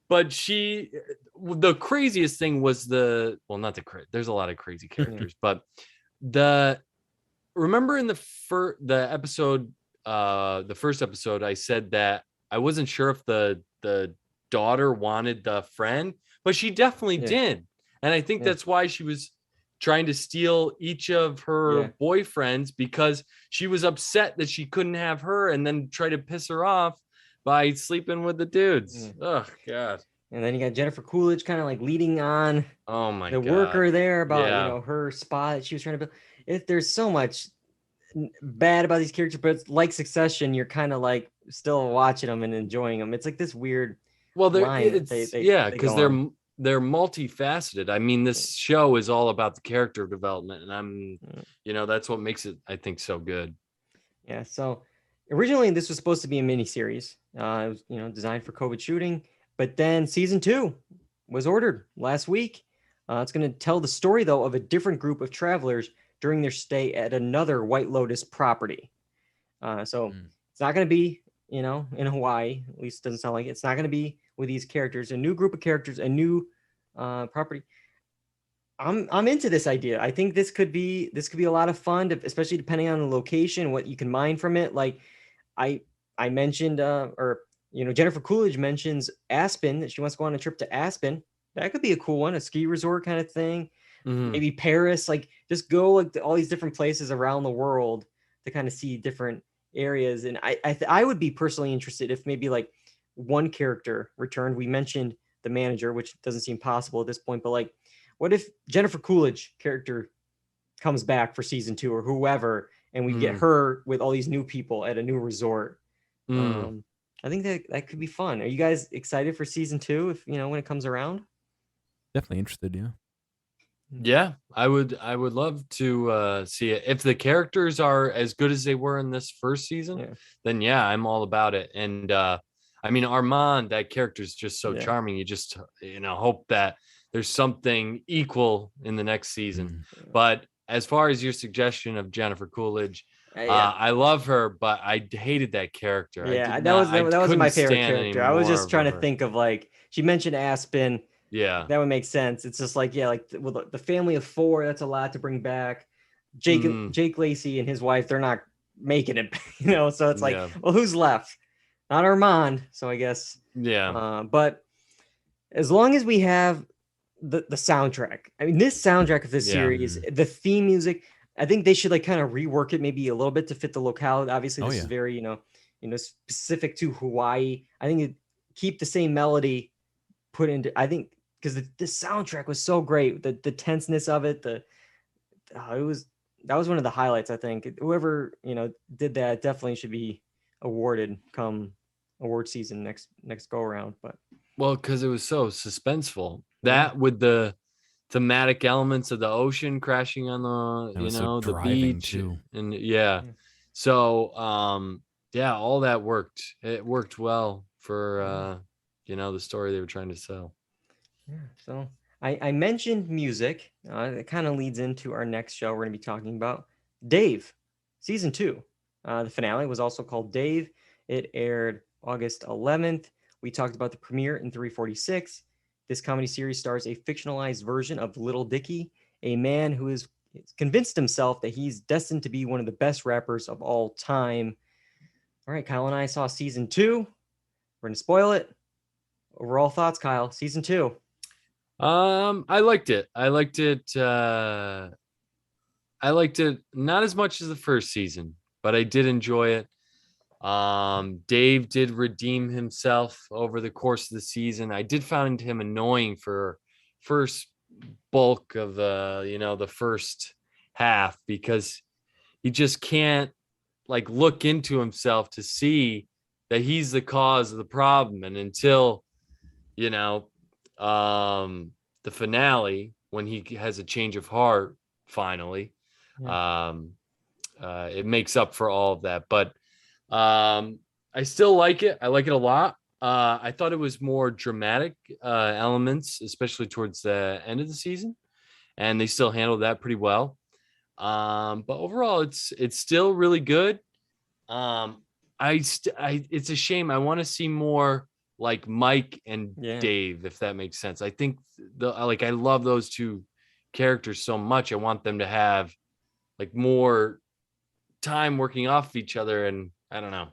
but the craziest thing was there's a lot of crazy characters, but remember in the first episode, I said that I wasn't sure if the daughter wanted the friend, but she definitely did. And I think that's why she was trying to steal each of her boyfriends, because she was upset that she couldn't have her and then try to piss her off by sleeping with the dudes. Oh God. And then you got Jennifer Coolidge kind of like leading on the worker there about her spot that she was trying to build. If there's so much bad about these characters, but it's like Succession, you're kind of like still watching them and enjoying them. It's like this weird because they're multifaceted. I mean, this show is all about the character development, and that's what makes it, I think, so good. Yeah. So originally this was supposed to be a miniseries. It was designed for COVID shooting, but then season 2 was ordered last week. It's going to tell the story though of a different group of travelers during their stay at another White Lotus property. So it's not going to be, in Hawaii. At least it doesn't sound like it. It's not going to be with these characters. A new group of characters, a new property. I'm into this idea. I think this could be a lot of fun, especially depending on the location, what you can mine from it. Like I mentioned, Jennifer Coolidge mentions Aspen, that she wants to go on a trip to Aspen. That could be a cool one, a ski resort kind of thing. Maybe Paris, like just go like to all these different places around the world to kind of see different areas. And I would be personally interested if maybe like one character returned. We mentioned the manager, which doesn't seem possible at this point, but like, what if Jennifer Coolidge character comes back for season 2 or whoever, and we get her with all these new people at a new resort? I think that could be fun. Are you guys excited for season 2 if when it comes around? Definitely interested. Yeah. Yeah, I would love to see it. If the characters are as good as they were in this first season, Yeah. then yeah, I'm all about it. And I mean, Armand, that character is just so Yeah. charming. You just hope that there's something equal in the next season. But as far as your suggestion of Jennifer Coolidge, Yeah. I love her, but I hated that character. I Yeah, did that not. was I that was couldn't my favorite stand any character. I was more just of trying to her. think of like she mentioned Aspen. Yeah. That would make sense. It's just like well, the family of 4. That's a lot to bring back. Jake Lacey and his wife, they're not making it, So it's like, Yeah. well, who's left? Not Armand. So I guess, Yeah. but as long as we have the soundtrack, I mean, this soundtrack of this Yeah. series, the theme music, I think they should like kind of rework it maybe a little bit to fit the locale. Obviously, this is very specific to Hawaii. I think keep the same melody put into. I think because the soundtrack was so great, the tenseness of it, that was one of the highlights. I think whoever did that definitely should be awarded come award season next go around. But well, because it was so suspenseful, that with the thematic elements of the ocean crashing on the the beach too. and so all that worked. It worked well for the story they were trying to sell. So I mentioned music. It kind of leads into our next show we're going to be talking about, Dave, season 2. The finale was also called Dave. It aired August 11th. We talked about the premiere in 346. This comedy series stars a fictionalized version of Little Dicky, a man who is convinced himself that he's destined to be one of the best rappers of all time. All right, Kyle and I saw season 2. We're going to spoil it. Overall thoughts, Kyle, season 2. I liked it. I liked it not as much as the first season, but I did enjoy it. Dave did redeem himself over the course of the season. I did find him annoying for first bulk of the first half, because he just can't like look into himself to see that he's the cause of the problem. And until the finale, when he has a change of heart finally, it makes up for all of that. But I still like it. I like it a lot. I thought it was more dramatic elements, especially towards the end of the season, and they still handled that pretty well. But overall, it's still really good. It's a shame. I want to see more like Mike and Dave, if that makes sense. I think I love those two characters so much. I want them to have like more time working off of each other, and I don't know.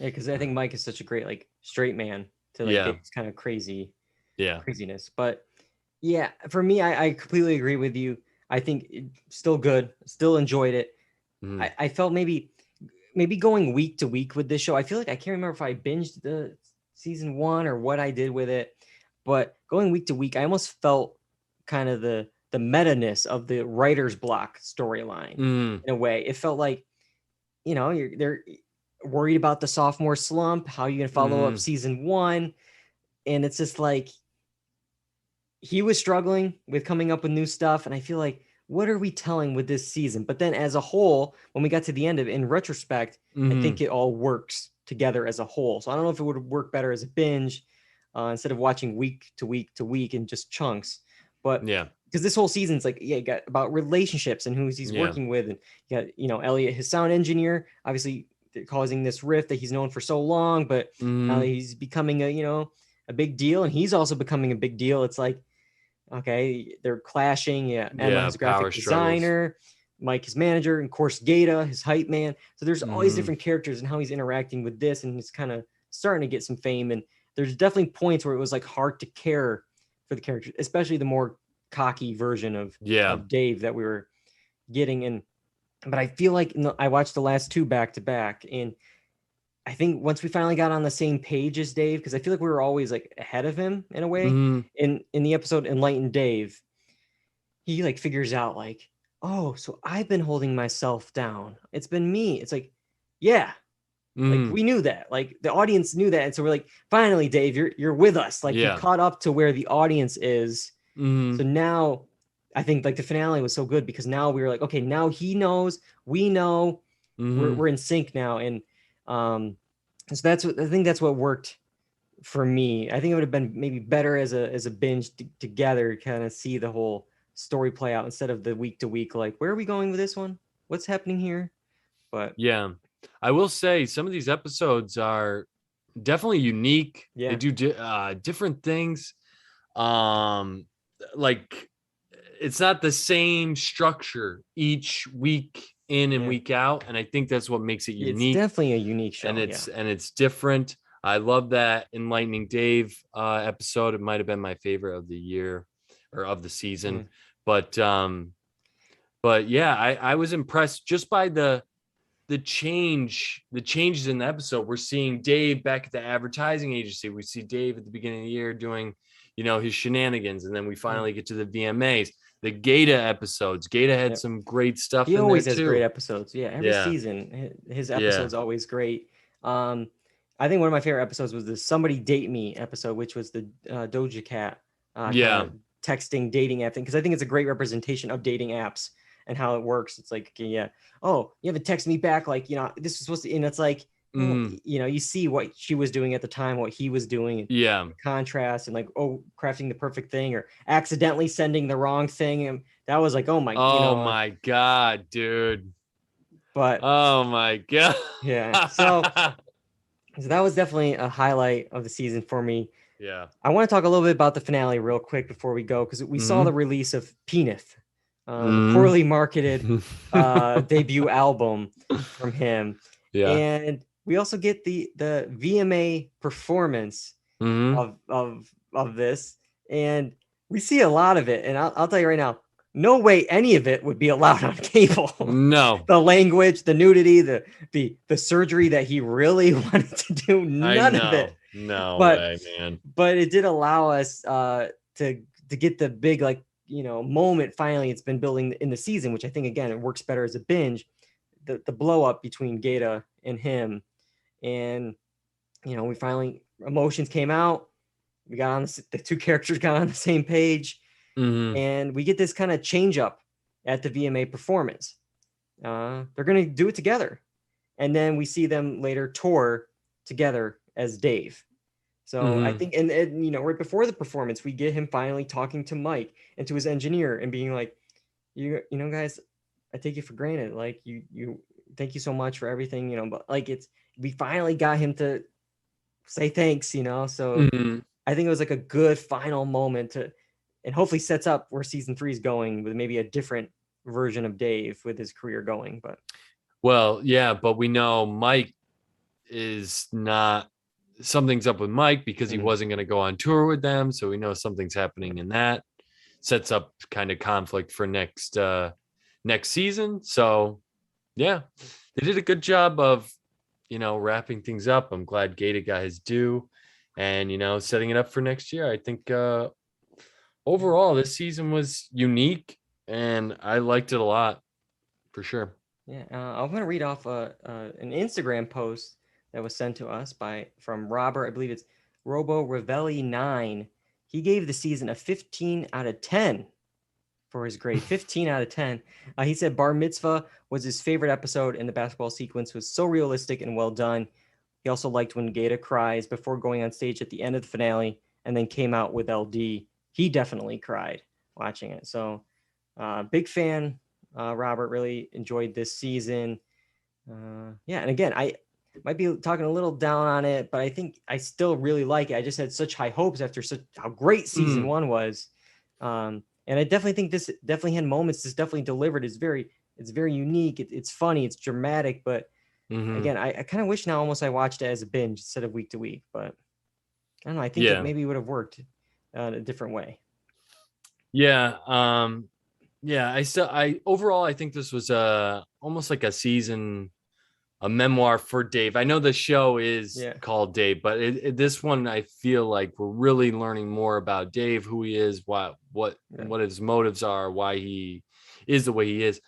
Yeah, because I think Mike is such a great like straight man to like Dave's kind of craziness. But yeah, for me, I completely agree with you. I think it's still good. Still enjoyed it. I felt maybe going week to week with this show. I feel like I can't remember if I binged the season 1 or what I did with it, but going week to week, I almost felt kind of the meta-ness of the writer's block storyline in a way. It felt like, they're worried about the sophomore slump. How are you going to follow up season 1? And it's just like, he was struggling with coming up with new stuff. And I feel like, what are we telling with this season? But then as a whole, when we got to the end of it, in retrospect, I think it all works together as a whole. So I don't know if it would work better as a binge instead of watching week to week to week in just chunks. But because this whole season's like, you got about relationships and who he's working with. And you got, Elliot, his sound engineer, obviously causing this rift that he's known for so long, but now that he's becoming a big deal, and he's also becoming a big deal. It's like, okay, they're clashing. Emma, his graphic designer, Mike, his manager, and of course Gata, his hype man. So there's all these different characters and how he's interacting with this, and he's kind of starting to get some fame. And there's definitely points where it was like hard to care for the characters, especially the more cocky version of Dave that we were getting. But I feel like I watched the last 2 back to back, and I think once we finally got on the same page as Dave, because I feel like we were always like ahead of him in a way. In the episode Enlightened Dave, he like figures out like, oh, so I've been holding myself down. It's been me. It's like, yeah, Like Mhm. we knew that, like the audience knew that, and so we're like, finally, Dave, you're with us. Like you Yeah. caught up to where the audience is. So Mhm. now I think like the finale was so good because now we were like, okay, now he knows, we know, Mhm. we're in sync now, and so that's what I think that's what worked for me. I think it would have been maybe better as a binge together, kind of see the whole story play out instead of the week to week. Like, where are we going with this one? What's happening here? But Yeah. I will say some of these episodes are definitely unique. They yeah, do different things. Um like it's not the same structure each week in and yeah, week out, and I think that's what makes it it's unique, definitely a unique and show. Yeah, it's different. I love that Enlightening Dave episode. It might have been my favorite of the year or of the yeah, season. But yeah, I was impressed just by the changes in the episode. We're seeing Dave back at the advertising agency. We see Dave at the beginning of the year doing, his shenanigans, and then we finally get to the VMAs. The Gata episodes. Gata had yep. some great stuff He in there always has great too. episodes. Yeah, every Yeah, season his yeah, episode's always great. Um, I think one of my favorite episodes was the "Somebody Date Me" episode, which was the Doja Cat kind yeah. of texting dating app thing, because I think it's a great representation of dating apps and how it works. It's like, okay, yeah, oh, you haven't texted me back, like this was supposed to, and it's like, well, Mm, you see what she was doing at the time, what he was doing, and yeah. contrast, and like, oh, crafting the perfect thing or accidentally sending the wrong thing, and that was like, oh my, Oh my god, dude. but Oh my god. yeah, so that was definitely a highlight of the season for me. Yeah. I want to talk a little bit about the finale real quick before we go, because we saw Hmm. the release of Peanut, the Hmm. poorly marketed debut album from him, Yeah. and we also get the VMA performance Hmm. of this, and we see a lot of it. And I'll tell you right now, no way any of it would be allowed on cable. No, The language, the nudity, the surgery that he really wanted to do, I none of know. it. No But way, man. it did allow us to get the big, like, moment finally it's been building in the season, which I think again it works better as a binge. The blow up between Gata and him, and we finally, emotions came out. We got on the two characters got on the same page, Hmm. and we get this kind of change up at the VMA performance. They're going to do it together, and then we see them later tour together as Dave. So I Hmm. think, and right before the performance, we get him finally talking to Mike and to his engineer and being like, guys, I take you for granted. Like you thank you so much for everything, but like we finally got him to say thanks, so Hmm. I think it was like a good final moment and hopefully sets up where season 3 is going, with maybe a different version of Dave with his career going. But Well, yeah, but we know Mike is not, something's up with Mike because he mhm, wasn't going to go on tour with them. So we know something's happening in that. Sets up kind of conflict for next season. So yeah, they did a good job of, wrapping things up. I'm glad Gata got his due and, setting it up for next year. I think overall this season was unique and I liked it a lot for sure. yeah, I'm going to read off an Instagram post that was sent to us from Robert. I believe it's Robo Ravelli 9. He gave the season a 15 out of 10 for his grade. 15 out of 10. He said Bar Mitzvah was his favorite episode, and the basketball sequence was so realistic and well done. He also liked when Gata cries before going on stage at the end of the finale and then came out with LD. He definitely cried watching it. So big fan. Robert really enjoyed this season. Yeah, and again, I might be talking a little down on it, but I think I still really like it. I just had such high hopes after how great season 1 was. And I definitely think this definitely had moments. This definitely delivered. It's very unique. It's funny. It's dramatic. But Mm-hmm. again, I kind of wish now almost I watched it as a binge instead of week to week. But I don't know. I think it Yeah. maybe would have worked a different way. Yeah. Yeah. I overall, I think this was almost like a memoir for Dave. I know the show is Yeah. called Dave, but this one, I feel like we're really learning more about Dave, who he is, what his motives are, why he is the way he is.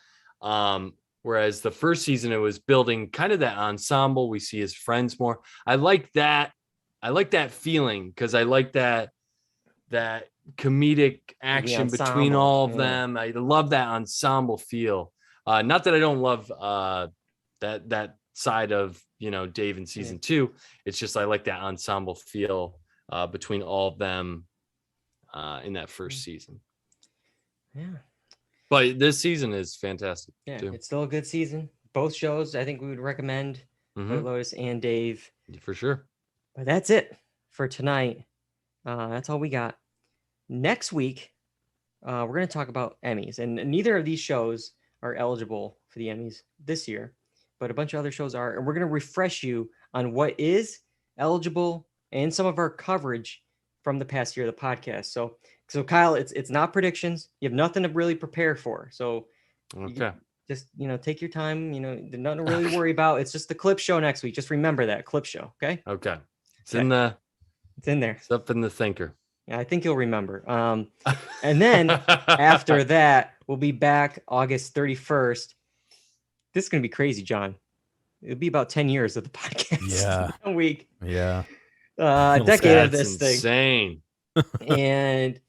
Whereas the first season, it was building kind of that ensemble. We see his friends more. I like that. I like that feeling because I like that comedic action between ensemble, all of yeah. them. I love that ensemble feel. Not that I don't love that side of Dave in season 2. It's just I like that ensemble feel between all of them in that first season. Yeah. But this season is fantastic. Yeah, too. it's still a good season. Both shows, I think we would recommend White Lotus and Dave. For sure. But that's it for tonight. That's all we got. Next week, we're going to talk about Emmys. And neither of these shows are eligible for the Emmys this year, but a bunch of other shows are. And we're going to refresh you on what is eligible and some of our coverage from the past year of the podcast. So Kyle, it's not predictions. You have nothing to really prepare for. So okay, just take your time. There's nothing to really worry about. It's just the clip show next week. Just remember that clip show. Okay. Okay. It's in there. It's up in the thinker. Yeah, I think you'll remember. And then after that, we'll be back August 31st. This is gonna be crazy, John. It'll be about 10 years of the podcast. Yeah. A week. Yeah. A decade of That's this insane. thing. And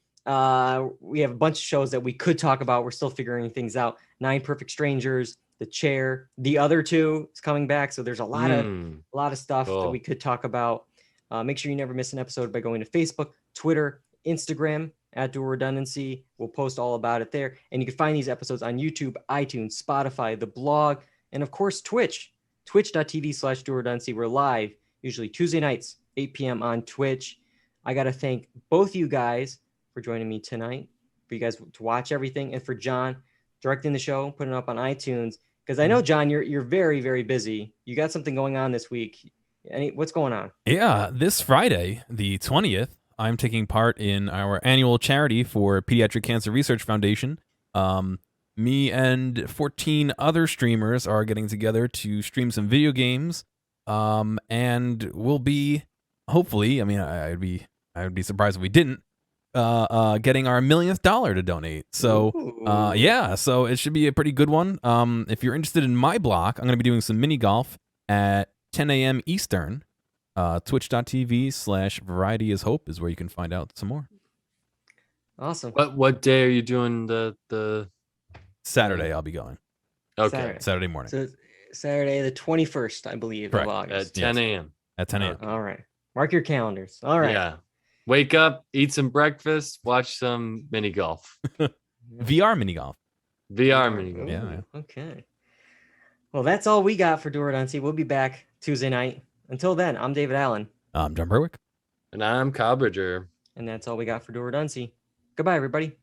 we have a bunch of shows that we could talk about. We're still figuring things out. 9 Perfect Strangers, The Chair, The Other Two is coming back. So there's a lot of stuff that we could talk about. Make sure you never miss an episode by going to Facebook, Twitter, Instagram at Dual Redundancy. We'll post all about it there. And you can find these episodes on YouTube, iTunes, Spotify, the blog, and of course, Twitch, twitch.tv/Dual Redundancy. We're live usually Tuesday nights, 8 p.m. on Twitch. I got to thank both you guys for joining me tonight, for you guys to watch everything, and for John directing the show, putting it up on iTunes. Because I know, John, you're very, very busy. You got something going on this week. What's going on? Yeah, this Friday, the 20th, I'm taking part in our annual charity for Pediatric Cancer Research Foundation. Me and 14 other streamers are getting together to stream some video games, and we'll be, hopefully, I mean, I would be surprised if we didn't, getting our millionth dollar to donate. So, yeah, so it should be a pretty good one. If you're interested in my block, I'm going to be doing some mini golf at 10 a.m. Eastern. Twitch.tv/Variety is Hope is where you can find out some more. Awesome. What day are you doing the Saturday I'll be going. Okay. Saturday morning. So Saturday the 21st, I believe, Correct. of August. At 10 a.m. At 10 a.m. All right. Mark your calendars. All right. Yeah. Wake up, eat some breakfast, watch some mini golf. VR mini golf. VR mini golf. Yeah. Okay. Well, that's all we got for Dual Redundancy. We'll be back Tuesday night. Until then, I'm David Allen. I'm John Berwick. And I'm Kyle Bridger. And that's all we got for Dual Redundancy. Goodbye, everybody.